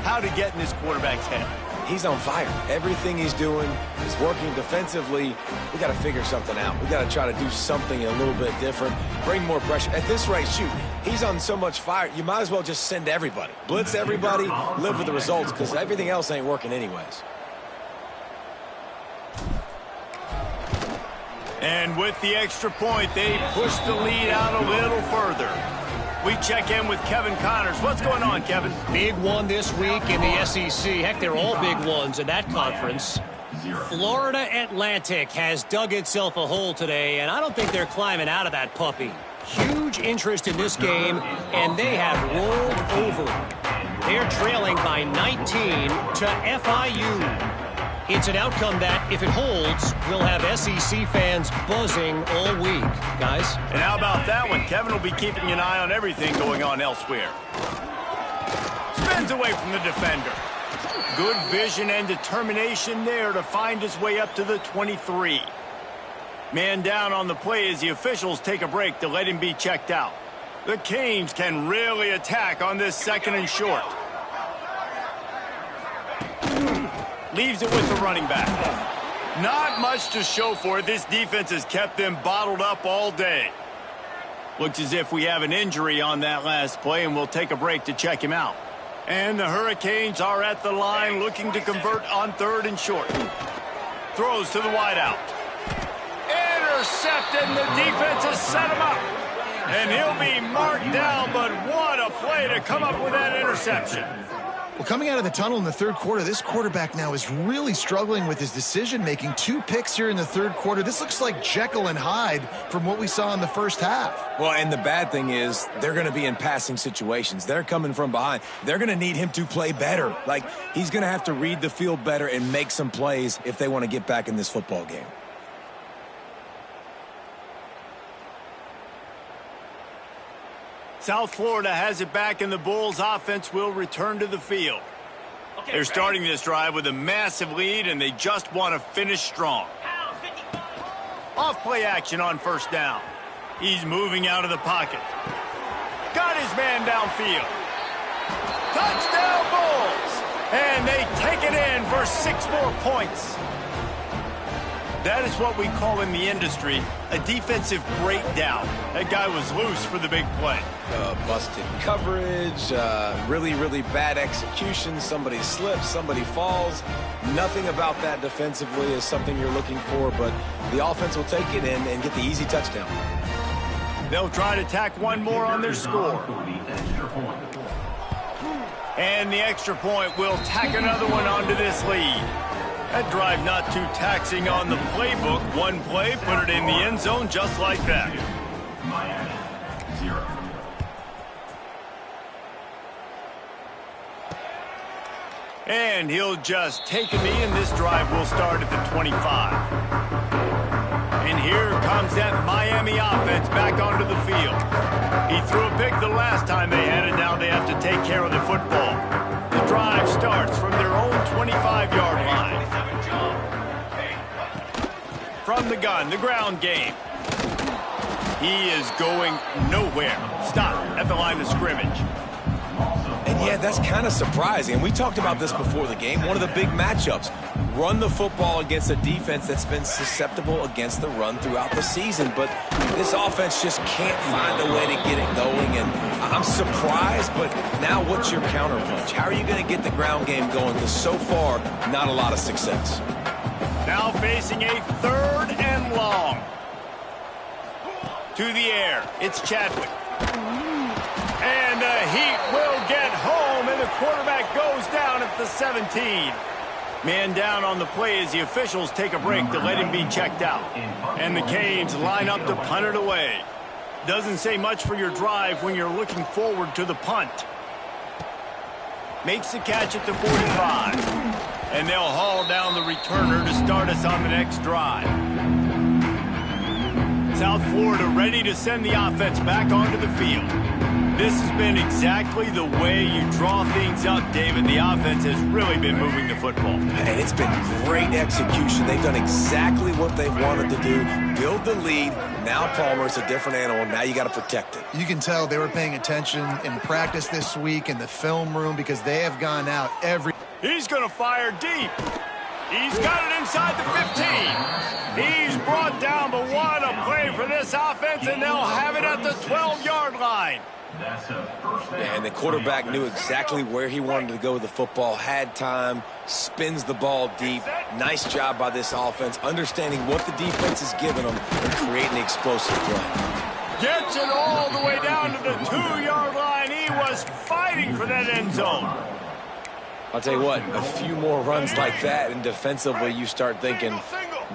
how to get in this quarterback's head. He's on fire. Everything he's doing is working defensively. We got to figure something out. We got to try to do something a little bit different. Bring more pressure. At this rate, shoot, he's on so much fire, you might as well just send everybody. Blitz everybody, live with the results, because everything else ain't working anyways. And with the extra point, they push the lead out a little further. We check in with Kevin Connors. What's going on, Kevin? Big one this week in the SEC. Heck, they're all big ones in that conference. Florida Atlantic has dug itself a hole today, and I don't think they're climbing out of that puppy. Huge interest in this game, and they have rolled over. They're trailing by 19 to FIU. It's an outcome that, if it holds, will have SEC fans buzzing all week, guys. And how about that one? Kevin will be keeping an eye on everything going on elsewhere. Spins away from the defender. Good vision and determination there to find his way up to the 23. Man down on the play as the officials take a break to let him be checked out. The Canes can really attack on this 2nd and short. Leaves it with the running back. Not much to show for it. This defense has kept them bottled up all day. Looks as if we have an injury on that last play, and we'll take a break to check him out. And the Hurricanes are at the line looking to convert on 3rd and short. Throws to the wideout. Intercepted, and the defense has set him up. And he'll be marked down, but what a play to come up with that interception. Well, coming out of the tunnel in the 3rd quarter, this quarterback now is really struggling with his decision-making. 2 picks here in the 3rd quarter. This looks like Jekyll and Hyde from what we saw in the first half. Well, and the bad thing is they're going to be in passing situations. They're coming from behind. They're going to need him to play better. Like, he's going to have to read the field better and make some plays if they want to get back in this football game. South Florida has it back, and the Bulls offense will return to the field. They're starting this drive with a massive lead, and they just want to finish strong. Off play action on 1st down. He's moving out of the pocket. Got his man downfield. Touchdown Bulls! And they take it in for 6 more points. That is what we call in the industry a defensive breakdown. That guy was loose for the big play. Busted coverage, really, really bad execution. Somebody slips, somebody falls. Nothing about that defensively is something you're looking for, but the offense will take it in and get the easy touchdown. They'll try to tack one more on their score. And the extra point will tack another one onto this lead. That drive not too taxing on the playbook. One play, put it in the end zone just like that. Miami, 0. And he'll just take a knee, and this drive will start at the 25. And here comes that Miami offense back onto the field. He threw a pick the last time they had it. Now they have to take care of the football. The drive starts from their own 25-yard line. From the gun, the ground game. He is going nowhere. Stop at the line of scrimmage. And yeah, that's kind of surprising. And we talked about this before the game. One of the big matchups. Run the football against a defense that's been susceptible against the run throughout the season. But this offense just can't find a way to get it going. And I'm surprised, but now what's your counterpunch? How are you going to get the ground game going? Because so far, not a lot of success. Now facing a 3rd and long. To the air, it's Chadwick. And the Heat will get home, and the quarterback goes down at the 17. Man down on the play as the officials take a break to let him be checked out. And the Canes line up to punt it away. Doesn't say much for your drive when you're looking forward to the punt. Makes the catch at the 45. And they'll haul down the returner to start us on the next drive. South Florida ready to send the offense back onto the field. This has been exactly the way you draw things up, David. The offense has really been moving the football. And it's been great execution. They've done exactly what they've wanted to do. Build the lead. Now Palmer's a different animal. Now you got to protect it. You can tell they were paying attention in practice this week in the film room because they have gone out every... He's going to fire deep. He's got it inside the 15. He's brought down, but what a play for this offense, and they'll have it at the 12-yard line. Yeah, and the quarterback knew exactly where he wanted to go with the football, had time, spins the ball deep. Nice job by this offense, understanding what the defense is giving them and creating the explosive play. Gets it all the way down to the 2-yard line. He was fighting for that end zone. I'll tell you what, a few more runs like that, and defensively you start thinking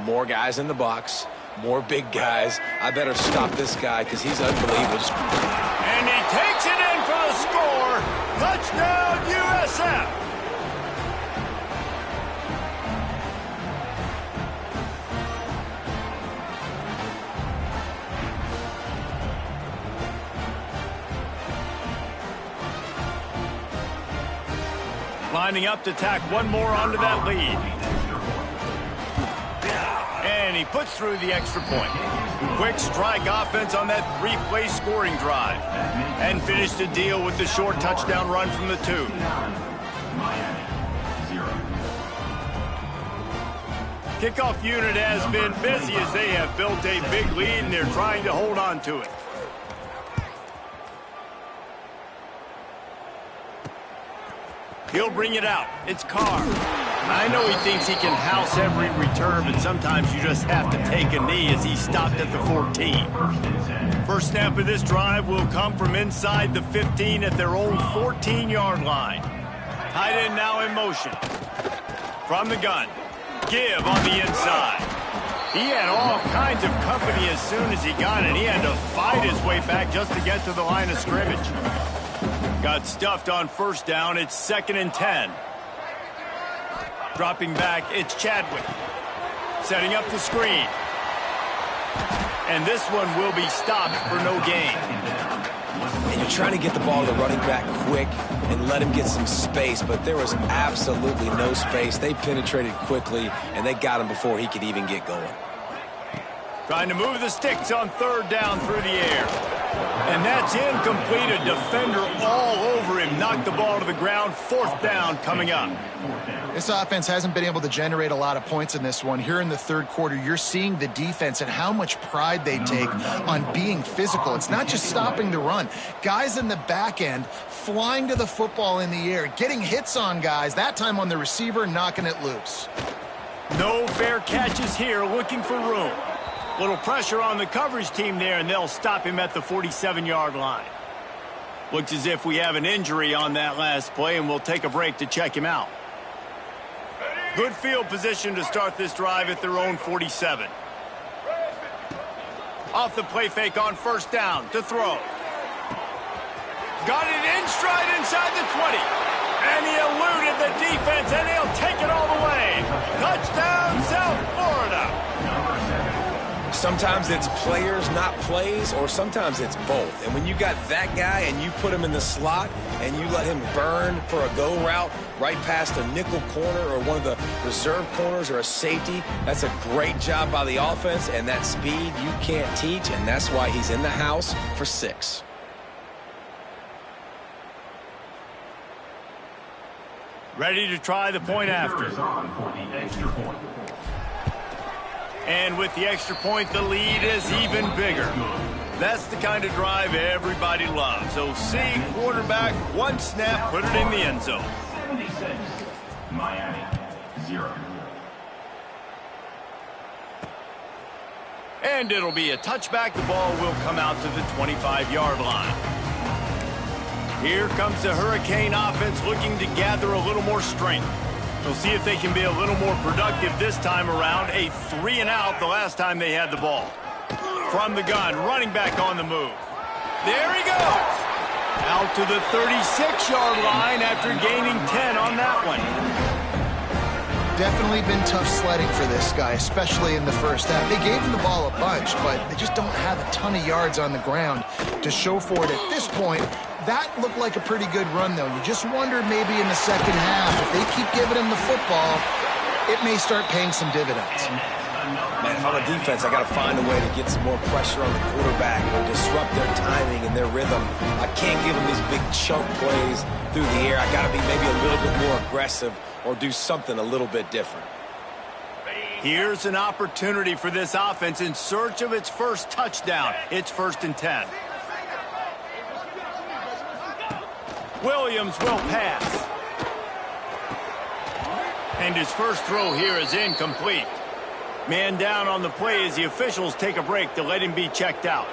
more guys in the box, more big guys. I better stop this guy because he's unbelievable. And he takes it in for the score. Touchdown, USF. Lining up to tack one more onto that lead. And he puts through the extra point. Quick strike offense on that 3-play scoring drive. And finished the deal with the short touchdown run from the 2. Kickoff unit has been busy as they have built a big lead, and they're trying to hold on to it. He'll bring it out. It's Carr. I know he thinks he can house every return, but sometimes you just have to take a knee as he stopped at the 14. First snap of this drive will come from inside the 15 at their own 14-yard line. Tight end now in motion. From the gun. Give on the inside. He had all kinds of company as soon as he got it. He had to fight his way back just to get to the line of scrimmage. Got stuffed on first down. It's 2nd and 10. Dropping back, it's Chadwick. Setting up the screen. And this one will be stopped for no gain. And you're trying to get the ball to the running back quick and let him get some space, but there was absolutely no space. They penetrated quickly, and they got him before he could even get going. Trying to move the sticks on 3rd down through the air. And that's incomplete. A defender all over him. Knocked the ball to the ground. 4th down coming up. This offense hasn't been able to generate a lot of points in this one. Here in the 3rd quarter, you're seeing the defense and how much pride they take on being physical. It's not just stopping the run. Guys in the back end flying to the football in the air, getting hits on guys, that time on the receiver, knocking it loose. No fair catches here, looking for room. Little pressure on the coverage team there, and they'll stop him at the 47-yard line. Looks as if we have an injury on that last play, and we'll take a break to check him out. Good field position to start this drive at their own 47. Off the play fake on 1st down to throw. Got it in stride inside the 20. And he eluded the defense, and he'll take it all the way. Touchdown, South Florida. Sometimes it's players, not plays, or sometimes it's both. And when you got that guy and you put him in the slot and you let him burn for a go route right past a nickel corner or one of the reserve corners or a safety, that's a great job by the offense, and that speed you can't teach, and that's why he's in the house for 6. Ready to try the point after. And with the extra point, the lead is even bigger. That's the kind of drive everybody loves. So see quarterback, 1 snap, put it in the end zone. 76, Miami, 0. And it'll be a touchback. The ball will come out to the 25-yard line. Here comes the Hurricane offense looking to gather a little more strength. We'll see if they can be a little more productive this time around. A 3-and-out the last time they had the ball. From the gun, running back on the move. There he goes. Out to the 36-yard line after gaining 10 on that one. Definitely been tough sledding for this guy, especially in the first half. They gave him the ball a bunch, but they just don't have a ton of yards on the ground to show for it at this point. That looked like a pretty good run, though. You just wonder maybe in the second half, if they keep giving him the football, it may start paying some dividends. Man, if I'm a defense, I got to find a way to get some more pressure on the quarterback or disrupt their timing and their rhythm. I can't give them these big chunk plays through the air. I got to be maybe a little bit more aggressive or do something a little bit different. Here's an opportunity for this offense in search of its first touchdown. It's 1st and 10. Williams will pass. And his first throw here is incomplete. Man down on the play as the officials take a break to let him be checked out.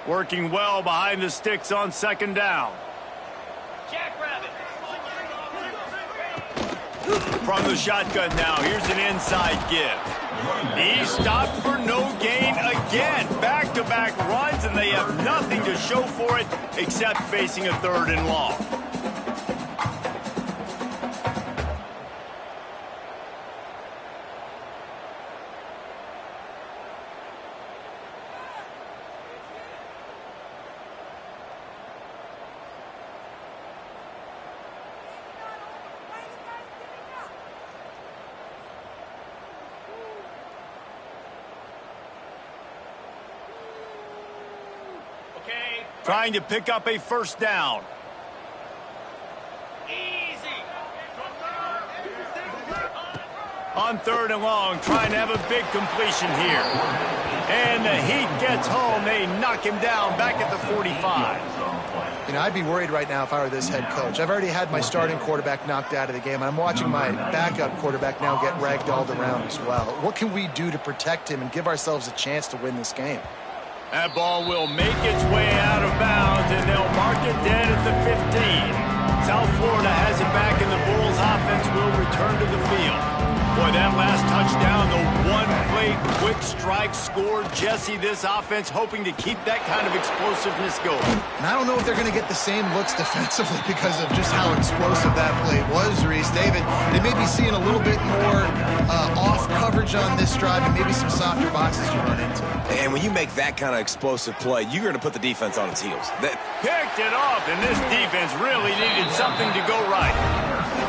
Working well behind the sticks on 2nd down. From the shotgun now, here's an inside give. He stopped for no gain again. Back-to-back runs, and they have nothing to show for it except facing a 3rd and long. Trying to pick up a first down. On 3rd and long, trying to have a big completion here. And the heat gets home. They knock him down back at the 45. You know, I'd be worried right now if I were this head coach. I've already had my starting quarterback knocked out of the game, and I'm watching my backup quarterback now get ragdolled around as well. What can we do to protect him and give ourselves a chance to win this game? That ball will make its way out of bounds, and they'll mark it dead at the 15. South Florida has it back, and the Bulls offense will return to the field. Boy, that last touchdown, the one-play quick strike score. Jesse, this offense hoping to keep that kind of explosiveness going. And I don't know if they're going to get the same looks defensively because of just how explosive that play was, Reese. David, they may be seeing a little bit more off coverage on this drive and maybe some softer boxes to run into. And when you make that kind of explosive play, you're going to put the defense on its heels. Picked it off, and this defense really needed something to go right.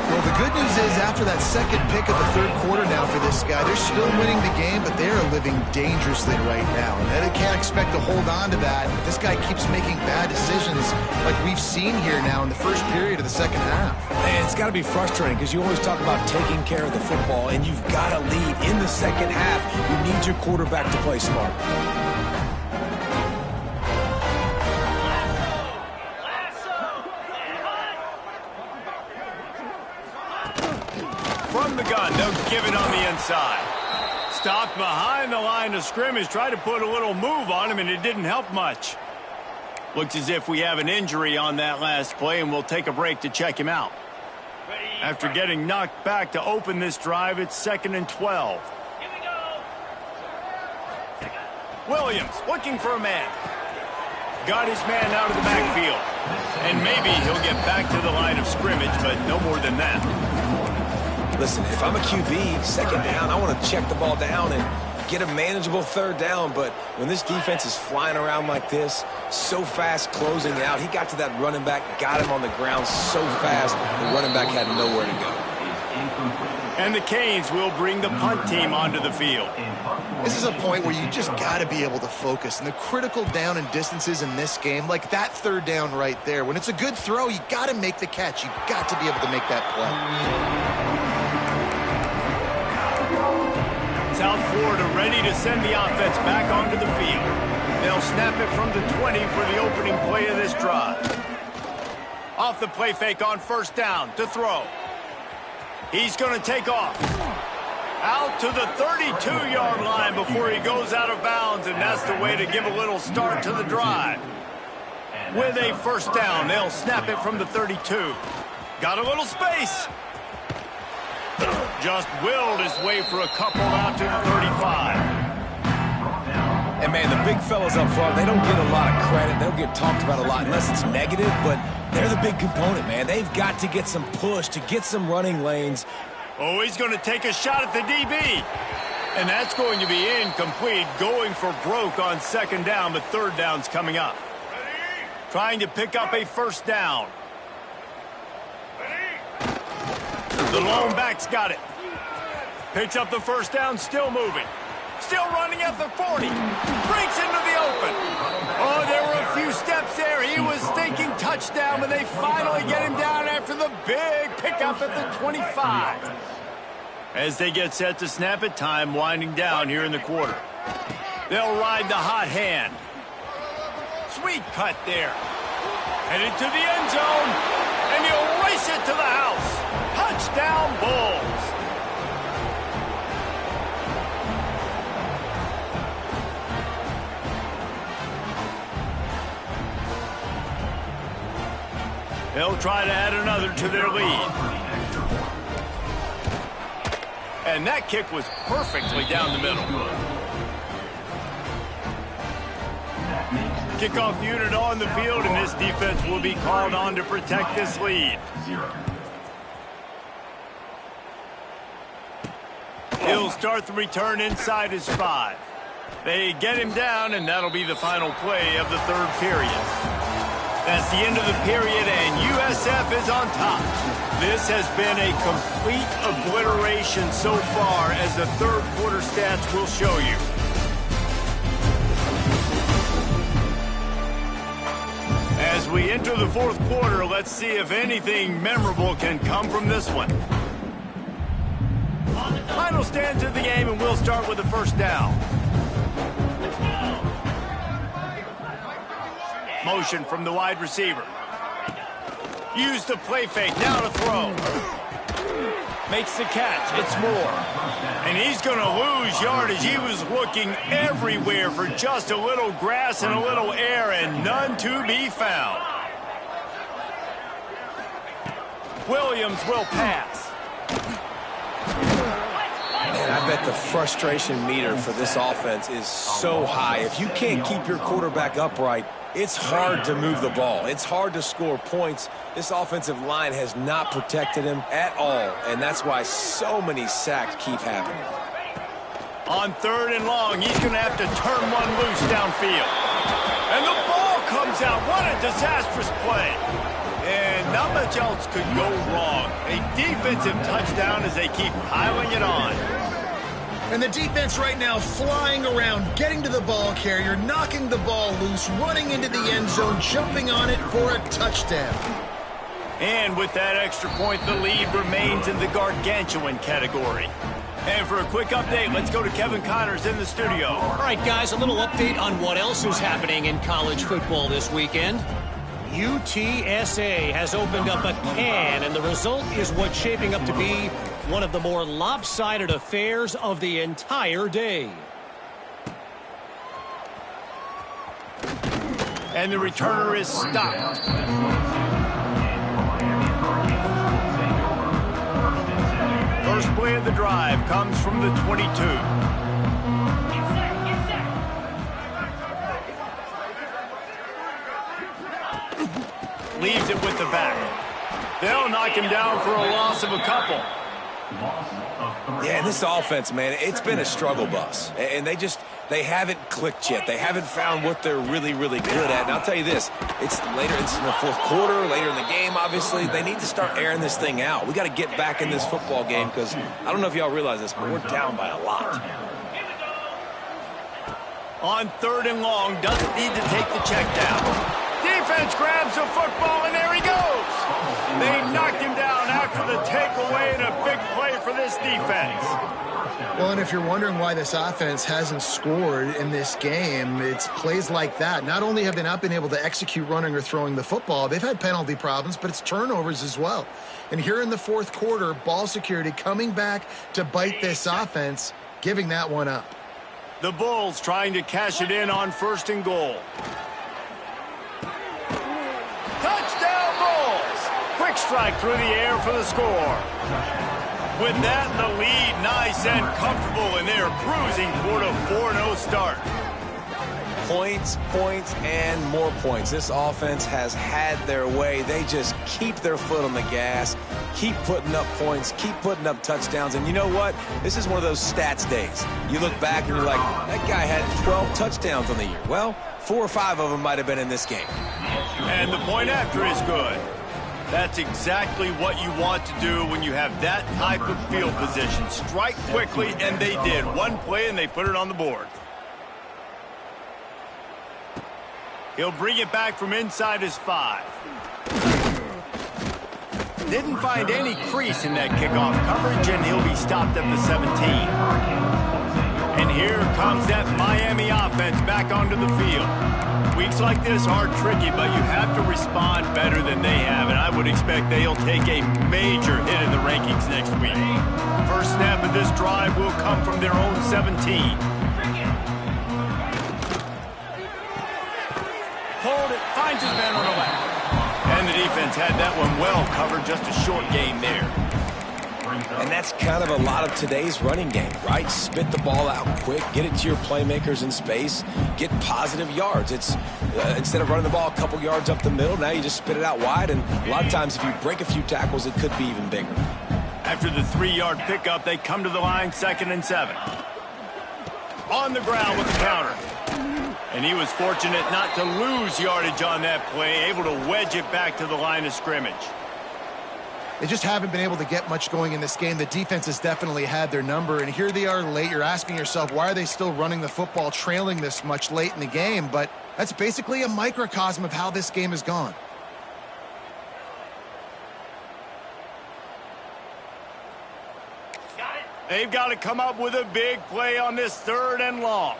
Well, the good news is after that second pick of the 3rd quarter now for this guy, they're still winning the game, but they are living dangerously right now. And they can't expect to hold on to that. But this guy keeps making bad decisions like we've seen here now in the first period of the second half. And it's got to be frustrating because you always talk about taking care of the football, and you've got to lead in the second half. You need your quarterback to play smart. From the gun, they'll give it on the inside. Stopped behind the line of scrimmage, tried to put a little move on him, and it didn't help much. Looks as if we have an injury on that last play, and we'll take a break to check him out. After getting knocked back to open this drive, it's 2nd and 12. Williams looking for a man. Got his man out of the backfield. And maybe he'll get back to the line of scrimmage, but no more than that. Listen, if I'm a QB, second down, I want to check the ball down and get a manageable 3rd down. But when this defense is flying around like this, so fast closing out, he got to that running back, got him on the ground so fast, the running back had nowhere to go. And the Canes will bring the punt team onto the field. This is a point where you just got to be able to focus. And the critical down and distances in this game, like that 3rd down right there, when it's a good throw, you got to make the catch. You got to be able to make that play. South Florida ready to send the offense back onto the field. They'll snap it from the 20 for the opening play of this drive. Off the play fake on 1st down to throw. He's going to take off. Out to the 32-yard line before he goes out of bounds, and that's the way to give a little start to the drive. With a 1st down, they'll snap it from the 32. Got a little space. Just willed his way for a couple out to the 35. And, man, the big fellas up front, they don't get a lot of credit. They don't get talked about a lot unless it's negative, but they're the big component, man. They've got to get some push to get some running lanes. Oh, he's going to take a shot at the DB. And that's going to be incomplete, going for broke on 2nd down, but 3rd down's coming up. Trying to pick up a 1st down. The lone back's got it. Picks up the 1st down, still moving. Still running at the 40. Breaks into the open. Oh, there were a few steps there. He was thinking touchdown, but they finally get him down after the big pickup at the 25. As they get set to snap it, time winding down here in the quarter. They'll ride the hot hand. Sweet cut there. Headed to the end zone, and he'll race it to the house. Touchdown, Bulls. They'll try to add another to their lead. And that kick was perfectly down the middle. Kickoff unit on the field, and this defense will be called on to protect this lead. He'll start the return inside his 5. They get him down, and that'll be the final play of the 3rd period. That's the end of the period, and USF is on top. This has been a complete obliteration so far, as the 3rd quarter stats will show you. As we enter the fourth quarter, let's see if anything memorable can come from this one. Final stanza of the game, and we'll start with the first down. Motion from the wide receiver. Use the play fake, now to throw. Makes the catch, it's more. And he's going to lose yardage. He was looking everywhere for just a little grass and a little air, and none to be found. Williams will pass. And I bet the frustration meter for this offense is so high. If you can't keep your quarterback upright, it's hard to move the ball. It's hard to score points. This offensive line has not protected him at all, and that's why so many sacks keep happening. On third and long, he's going to have to turn one loose downfield. And the ball comes out. What a disastrous play. And not much else could go wrong. A defensive touchdown as they keep piling it on. And the defense right now flying around, getting to the ball carrier, knocking the ball loose, running into the end zone, jumping on it for a touchdown. And with that extra point, the lead remains in the gargantuan category. And for a quick update, let's go to Kevin Connors in the studio. All right, guys, a little update on what else is happening in college football this weekend. UTSA has opened up a can, and the result is what's shaping up to be one of the more lopsided affairs of the entire day. And the returner is stopped. First play of the drive comes from the 22. Leaves it with the back. They'll knock him down for a loss of a couple. Yeah, this offense, man, it's been a struggle bus. And they haven't clicked yet. They haven't found what they're really, really good at. And I'll tell you this, it's in the fourth quarter, later in the game, obviously. They need to start airing this thing out. We got to get back in this football game because I don't know if y'all realize this, but we're down by a lot. On third and long, doesn't need to take the check down. Defense grabs the football, and there he goes. They knocked him down after the takeaway, and a big play for this defense. Well, and if you're wondering why this offense hasn't scored in this game, it's plays like that. Not only have they not been able to execute running or throwing the football, they've had penalty problems, but it's turnovers as well. And here in the fourth quarter, ball security coming back to bite this offense, giving that one up. The Bulls trying to cash it in on first and goal. Touchdown Bulls! Quick strike through the air for the score. With that in the lead, nice and comfortable, and they're cruising toward a 4-0 start. Points, points, and more points. This offense has had their way. They just keep their foot on the gas, keep putting up points, keep putting up touchdowns. And you know what? This is one of those stats days. You look back and you're like, that guy had 12 touchdowns on the year. Well, 4 or 5 of them might have been in this game. And the point after is good. That's exactly what you want to do when you have that type of field position. Strike quickly, and they did. One play, and they put it on the board. He'll bring it back from inside his 5. Didn't find any crease in that kickoff coverage, and he'll be stopped at the 17. And here comes that Miami offense back onto the field. Weeks like this are tricky, but you have to respond better than they have, and I would expect they'll take a major hit in the rankings next week. First snap of this drive will come from their own 17. Hold it, finds his man on the left. And the defense had that one well covered, just a short gain there. And that's kind of a lot of today's running game, right? Spit the ball out quick, get it to your playmakers in space, get positive yards. It's instead of running the ball a couple yards up the middle, now you just spit it out wide, and a lot of times if you break a few tackles, it could be even bigger. After the 3-yard pickup, they come to the line, 2nd and 7. On the ground with the counter. And he was fortunate not to lose yardage on that play, able to wedge it back to the line of scrimmage. They just haven't been able to get much going in this game. The defense has definitely had their number, and here they are late. You're asking yourself, why are they still running the football, trailing this much late in the game? But that's basically a microcosm of how this game has gone. They've got to come up with a big play on this 3rd and long.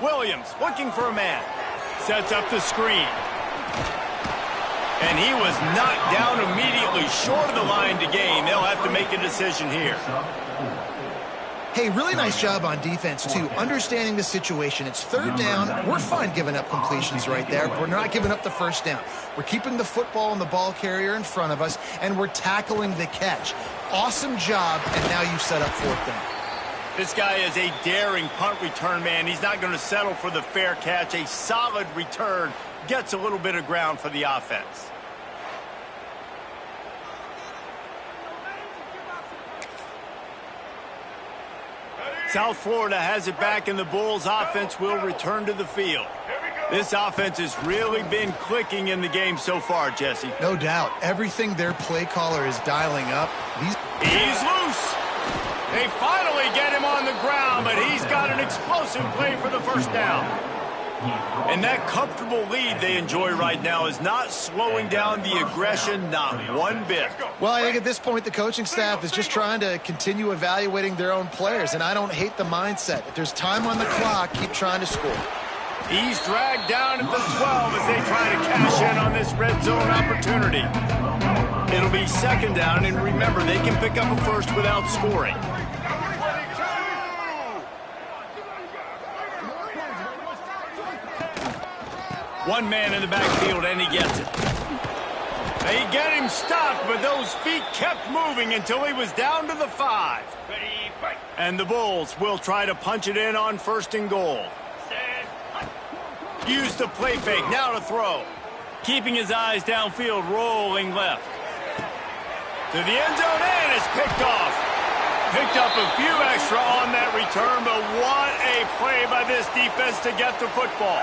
Williams looking for a man. Sets up the screen. And he was knocked down immediately short of the line to gain. They'll have to make a decision here. Hey, really nice job on defense, too. Understanding the situation. It's 3rd down. We're fine giving up completions right there. We're not giving up the 1st down. We're keeping the football and the ball carrier in front of us, and we're tackling the catch. Awesome job, and now you've set up 4th down. This guy is a daring punt return man. He's not going to settle for the fair catch. A solid return gets a little bit of ground for the offense. South Florida has it back, and the Bulls offense will return to the field. This offense has really been clicking in the game so far, Jesse. No doubt. Everything their play caller is dialing up. He's loose. They finally get him on the ground, but he's got an explosive play for the 1st down. And that comfortable lead they enjoy right now is not slowing down the aggression, not one bit. Well, I think at this point the coaching staff is just trying to continue evaluating their own players, and I don't hate the mindset. If there's time on the clock, keep trying to score. He's dragged down at the 12 as they try to cash in on this red zone opportunity. It'll be 2nd down, and remember, they can pick up a 1st without scoring. One man in the backfield, and he gets it. They get him stopped, but those feet kept moving until he was down to the 5. And the Bulls will try to punch it in on 1st and goal. Use the play fake, now to throw. Keeping his eyes downfield, rolling left. To the end zone, and it's picked off. Picked up a few extra on that return, but what a play by this defense to get the football.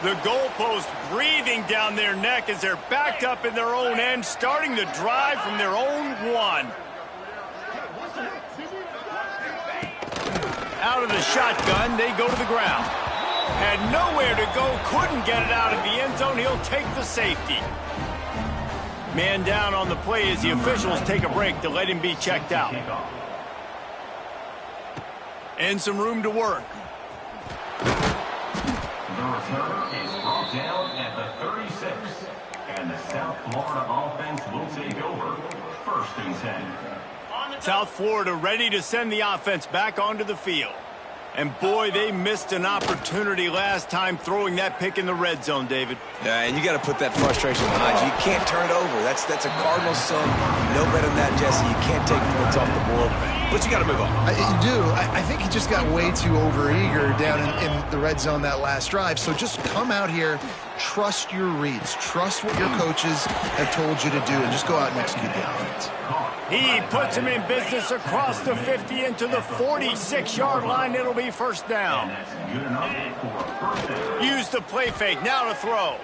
The goalpost breathing down their neck as they're backed up in their own end, starting the drive from their own 1. Out of the shotgun, they go to the ground. Had nowhere to go, couldn't get it out of the end zone. He'll take the safety. Man down on the play as the officials take a break to let him be checked out. And some room to work. The return is brought down at the 36. And the South Florida offense will take over 1st and 10. South Florida ready to send the offense back onto the field. And boy, they missed an opportunity last time throwing that pick in the red zone, David. Yeah, and you got to put that frustration behind you. You can't turn it over. That's a Cardinal sin. No better than that, Jesse. You can't take points off the board, but you got to move on. You do. I think he just got way too overeager down in the red zone that last drive. So just come out here, trust your reads, trust what your coaches have told you to do, and just go out and execute the offense. He puts him in business across the 50 into the 46-yard line. It'll be 1st down. Use the play fake. Now to throw.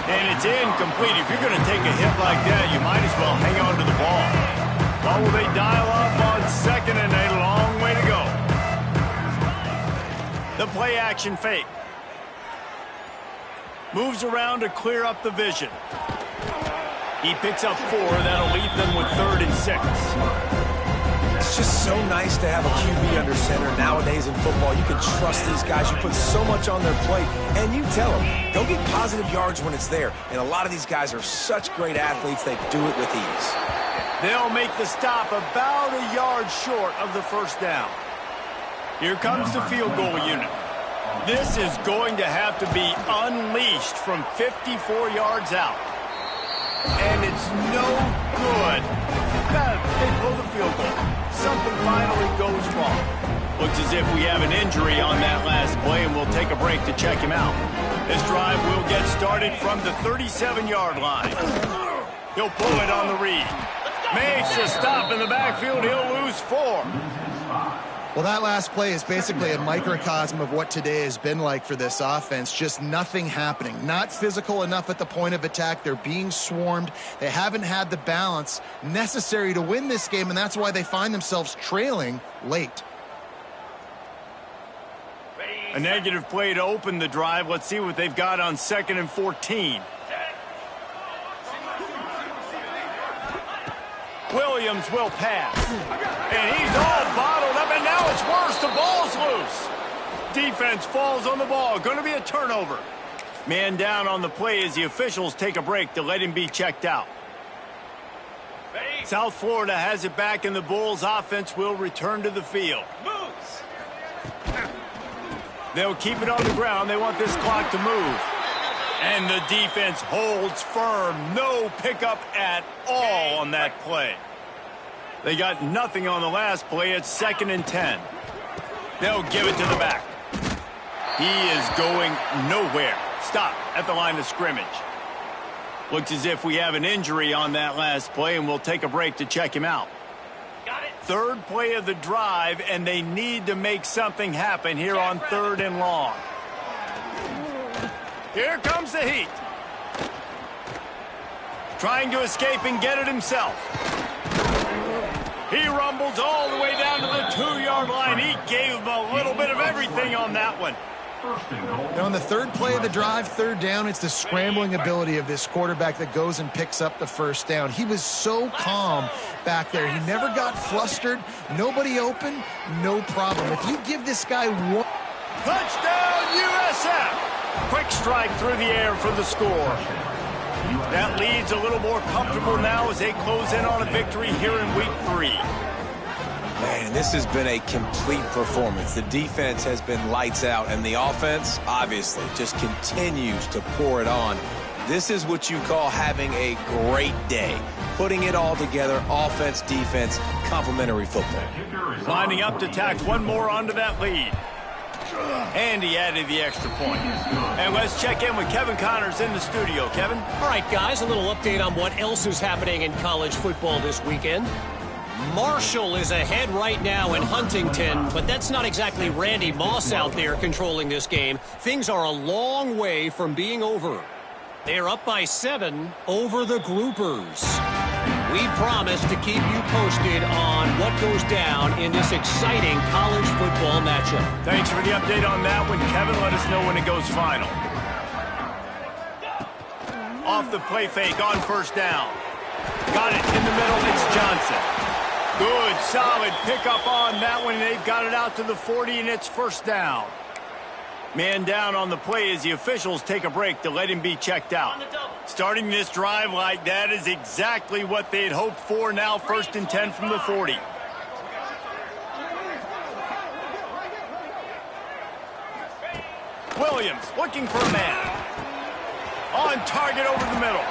And it's incomplete. If you're going to take a hit like that, you might as well hang on to the ball. What will they dial up on 2nd and a long way to go? The play action fake. Moves around to clear up the vision. He picks up 4. That'll leave them with 3rd and 6. It's just so nice to have a QB under center. Nowadays in football, you can trust these guys. You put so much on their plate, and you tell them, go get positive yards when it's there. And a lot of these guys are such great athletes, they do it with ease. They'll make the stop about a yard short of the 1st down. Here comes the field goal unit. This is going to have to be unleashed from 54 yards out. And it's no good. They blow the field goal. Something finally goes wrong. Looks as if we have an injury on that last play, and we'll take a break to check him out. This drive will get started from the 37-yard line. He'll pull it on the read. Makes a stop in the backfield. He'll lose 4. Well, that last play is basically a microcosm of what today has been like for this offense. Just nothing happening. Not physical enough at the point of attack. They're being swarmed. They haven't had the balance necessary to win this game, and that's why they find themselves trailing late. A negative play to open the drive. Let's see what they've got on 2nd and 14. Williams will pass. And he's all bottled up, and now it's worse. The ball's loose. Defense falls on the ball. Going to be a turnover. Man down on the play as the officials take a break to let him be checked out. South Florida has it back, and the Bulls offense will return to the field. They'll keep it on the ground. They want this clock to move. And the defense holds firm. No pickup at all on that play. They got nothing on the last play. It's 2nd and 10. They'll give it to the back. He is going nowhere. Stop at the line of scrimmage. Looks as if we have an injury on that last play, and we'll take a break to check him out. Third play of the drive, and they need to make something happen here on 3rd and long. Here comes the heat. Trying to escape and get it himself. He rumbles all the way down to the 2-yard line. He gave him a little bit of everything on that one. Now on the third play of the drive, 3rd down, it's the scrambling ability of this quarterback that goes and picks up the 1st down. He was so calm back there. He never got flustered. Nobody open, no problem. If you give this guy one... Touchdown, USF! Quick strike through the air for the score. That lead's a little more comfortable now as they close in on a victory here in week 3. Man, this has been a complete performance. The defense has been lights out, and the offense, obviously, just continues to pour it on. This is what you call having a great day. Putting it all together, offense, defense, complementary football. Lining up to tack one more onto that lead. And he added the extra point. And let's check in with Kevin Connors in the studio. Kevin? All right, guys, a little update on what else is happening in college football this weekend. Marshall is ahead right now in Huntington, but that's not exactly Randy Moss out there controlling this game. Things are a long way from being over. They're up by 7 over the Groupers. We promise to keep you posted on what goes down in this exciting college football matchup. Thanks for the update on that one, Kevin. Let us know when it goes final. Off the play fake on 1st down. Got it in the middle. It's Johnson. Good, solid pickup on that one. They've got it out to the 40, and it's 1st down. Man down on the play as the officials take a break to let him be checked out. Starting this drive like that is exactly what they'd hoped for. Now 1st and 10 from the 40. Williams looking for a man. On target over the middle.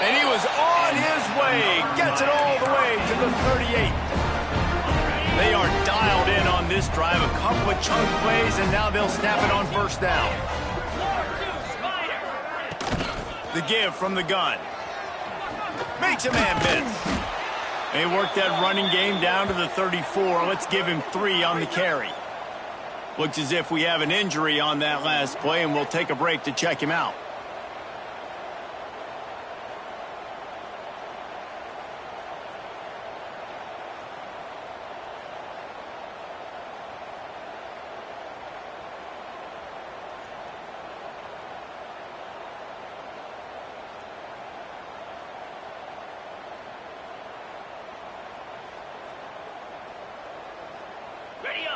And he was on his way. Gets it all the way to the 38. They are dialed in on this drive. A couple of chunk plays, and now they'll snap it on 1st down. The give from the gun. Makes a man miss. They worked that running game down to the 34. Let's give him 3 on the carry. Looks as if we have an injury on that last play, and we'll take a break to check him out.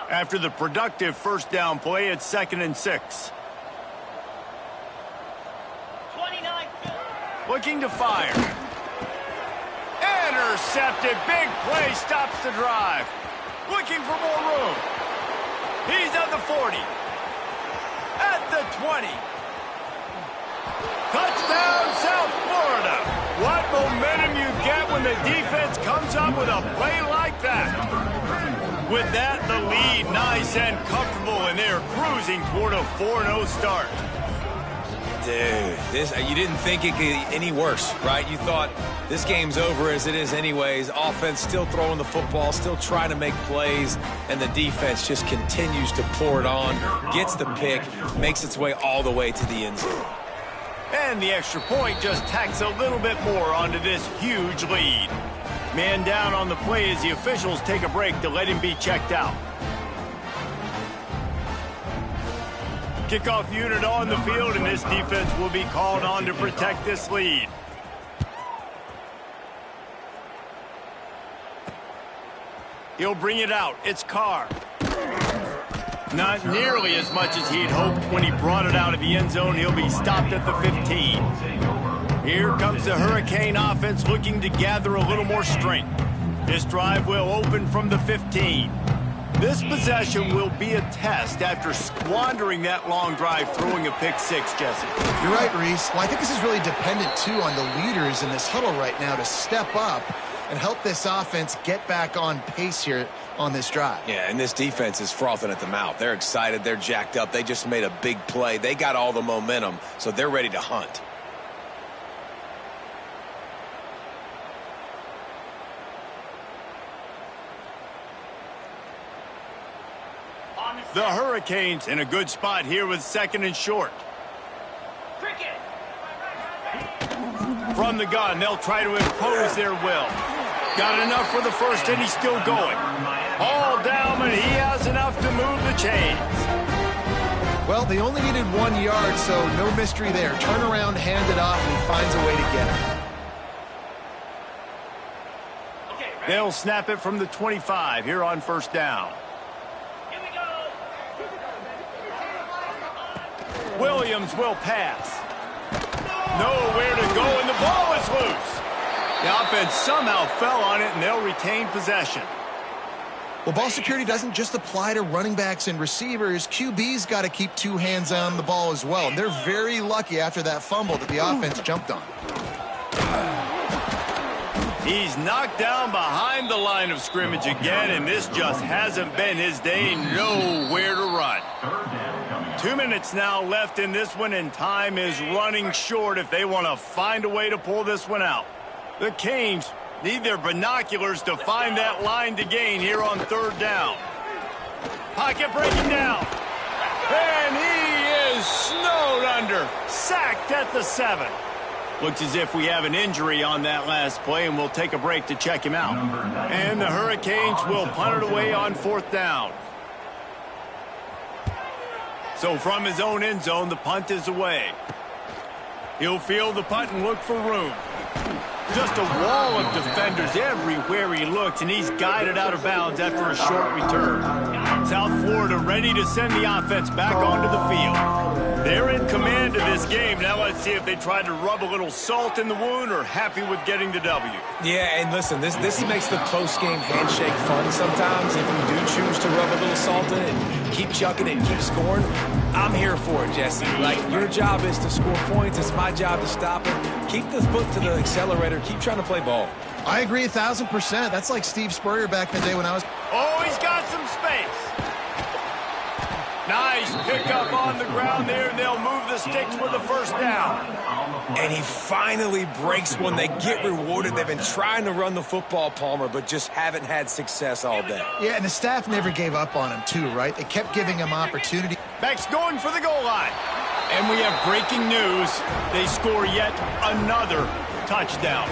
After the productive 1st down play, it's 2nd and 6. 29. Looking to fire. Intercepted. Big play stops the drive. Looking for more room. He's at the 40. At the 20. Touchdown, South Florida. What momentum you get when the defense comes up with a play like that. With that, the lead nice and comfortable, and they're cruising toward a 4-0 start. Dude, you didn't think it could get any worse, right? You thought this game's over as it is anyways. Offense still throwing the football, still trying to make plays, and the defense just continues to pour it on, gets the pick, makes its way all the way to the end zone. And the extra point just tacks a little bit more onto this huge lead. Man down on the play as the officials take a break to let him be checked out. Kickoff unit on the field, and this defense will be called on to protect this lead. He'll bring it out. It's Carr. Not nearly as much as he'd hoped when he brought it out of the end zone. He'll be stopped at the 15. Here comes the Hurricane offense looking to gather a little more strength. This drive will open from the 15. This possession will be a test after squandering that long drive, throwing a pick six, Jesse. You're right, Reese. Well, I think this is really dependent, too, on the leaders in this huddle right now to step up and help this offense get back on pace here on this drive. Yeah, and this defense is frothing at the mouth. They're excited. They're jacked up. They just made a big play. They got all the momentum, so they're ready to hunt. The Hurricanes in a good spot here with 2nd and short. From the gun, they'll try to impose their will. Got enough for the first, and he's still going. All down, and he has enough to move the chains. Well, they only needed 1 yard, so no mystery there. Turn around, hand it off, and he finds a way to get it. They'll snap it from the 25 here on 1st down. Williams will pass. Nowhere to go, and the ball is loose. The offense somehow fell on it, and they'll retain possession. Well, ball security doesn't just apply to running backs and receivers. QB's got to keep 2 hands on the ball as well. And they're very lucky after that fumble that the offense jumped on. He's knocked down behind the line of scrimmage again, and this just hasn't been his day. Nowhere to run. 2 minutes now left in this one, and time is running short if they want to find a way to pull this one out. The Canes need their binoculars to find that line to gain here on 3rd down. Pocket breaking down. And he is snowed under. Sacked at the 7. Looks as if we have an injury on that last play, and we'll take a break to check him out. And the Hurricanes will punt it away on 4th down. So from his own end zone, the punt is away. He'll field the punt and look for room. Just a wall of defenders everywhere he looks, and he's guided out of bounds after a short return. South Florida ready to send the offense back onto the field. They're in command of this game. Now let's see if they try to rub a little salt in the wound or happy with getting the W. Yeah, and listen, this makes the post-game handshake fun sometimes. If you do choose to rub a little salt in it and keep chucking it and keep scoring, I'm here for it, Jesse. Like, your job is to score points. It's my job to stop it. Keep the foot to the accelerator. Keep trying to play ball. I agree 1,000%. That's like Steve Spurrier back in the day when I was... Oh, he's got some space. Nice pickup on the ground there, and they'll move the sticks with the 1st down. And he finally breaks one. They get rewarded. They've been trying to run the football, Palmer, but just haven't had success all day. Yeah, and the staff never gave up on him, too, right? They kept giving him opportunity. Back's going for the goal line. And we have breaking news. They score yet another touchdown.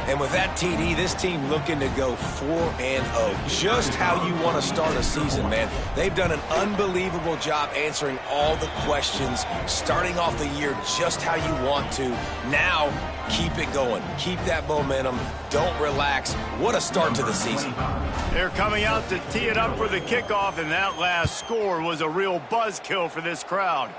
And with that TD, this team looking to go 4-0. Just how you want to start a season, man. They've done an unbelievable job answering all the questions, starting off the year just how you want to. Now, keep it going. Keep that momentum. Don't relax. What a start to the season. They're coming out to tee it up for the kickoff, and that last score was a real buzzkill for this crowd.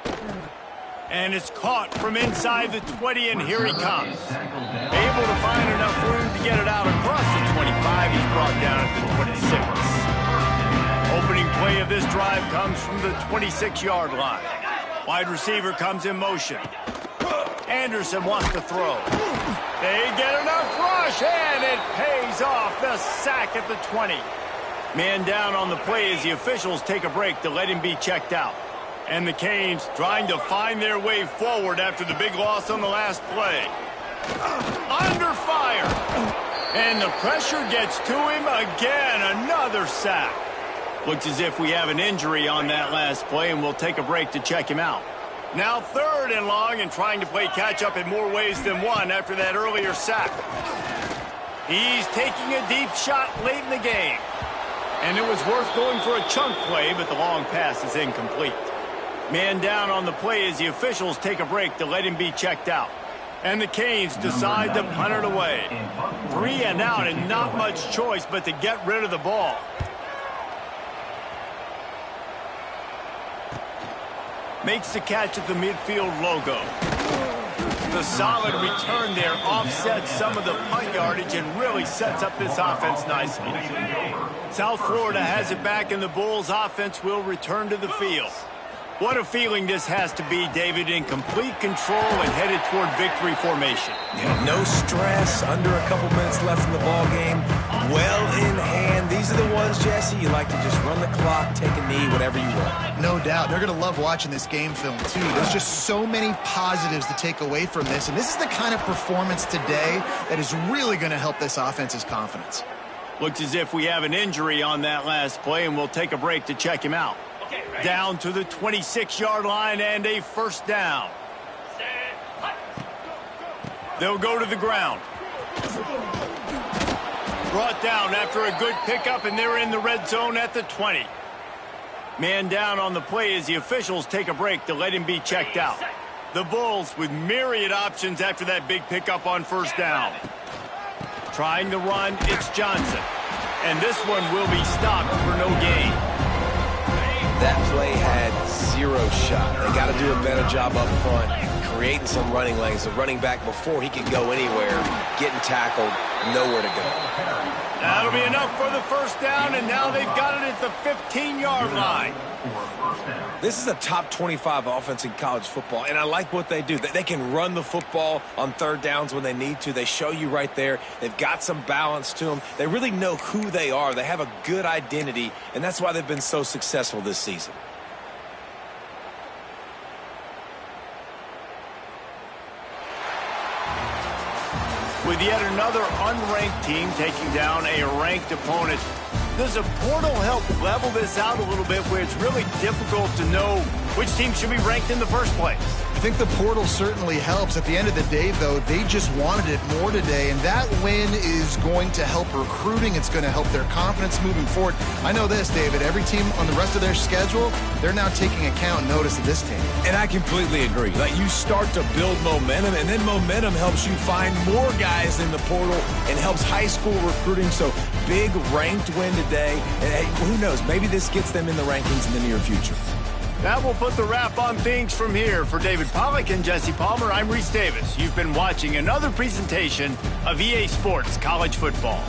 And it's caught from inside the 20, and here he comes. Able to find enough room to get it out across the 25. He's brought down at the 26. Opening play of this drive comes from the 26-yard line. Wide receiver comes in motion. Anderson wants to throw. They get enough rush, and it pays off. The sack at the 20. Man down on the play as the officials take a break to let him be checked out. And the Canes trying to find their way forward after the big loss on the last play. Under fire. And the pressure gets to him again. Another sack. Looks as if we have an injury on that last play, and we'll take a break to check him out. Now 3rd and long, and trying to play catch-up in more ways than one after that earlier sack. He's taking a deep shot late in the game. And it was worth going for a chunk play, but the long pass is incomplete. Man down on the play as the officials take a break to let him be checked out. And the Canes decide to punt it away. 3 and out, and not much choice but to get rid of the ball. Makes the catch at the midfield logo. The solid return there offsets some of the punt yardage and really sets up this offense nicely. South Florida has it back, and the Bulls offense will return to the field. What a feeling this has to be, David, in complete control and headed toward victory formation. Yeah, no stress, under a couple minutes left in the ball game. Well in hand. These are the ones, Jesse, you like to just run the clock, take a knee, whatever you want. No doubt. They're going to love watching this game film, too. There's just so many positives to take away from this, and this is the kind of performance today that is really going to help this offense's confidence. Looks as if we have an injury on that last play, and we'll take a break to check him out. Down to the 26-yard line and a 1st down. They'll go to the ground. Brought down after a good pickup, and they're in the red zone at the 20. Man down on the play as the officials take a break to let him be checked out. The Bulls with myriad options after that big pickup on 1st down. Trying to run, it's Johnson. And this one will be stopped for no gain. That play had 0 shot. They got to do a better job up front, creating some running lanes. The running back, before he can go anywhere, getting tackled, nowhere to go. That'll be enough for the 1st down, and now they've got it at the 15-yard line. This is a top 25 offense in college football, and I like what they do. They can run the football on 3rd downs when they need to. They show you right there. They've got some balance to them. They really know who they are. They have a good identity, and that's why they've been so successful this season. With yet another unranked team taking down a ranked opponent, does a portal help level this out a little bit where it's really difficult to know which team should be ranked in the first place? I think the portal certainly helps. At the end of the day, though, they just wanted it more today, and that win is going to help recruiting. It's going to help their confidence moving forward. I know this, David. Every team on the rest of their schedule, they're now taking account and notice of this team. And I completely agree. Like, you start to build momentum, and then momentum helps you find more guys in the portal and helps high school recruiting. So, big ranked win today. And hey, who knows? Maybe this gets them in the rankings in the near future. That will put the wrap on things from here. For David Pollack and Jesse Palmer, I'm Reese Davis. You've been watching another presentation of EA Sports College Football.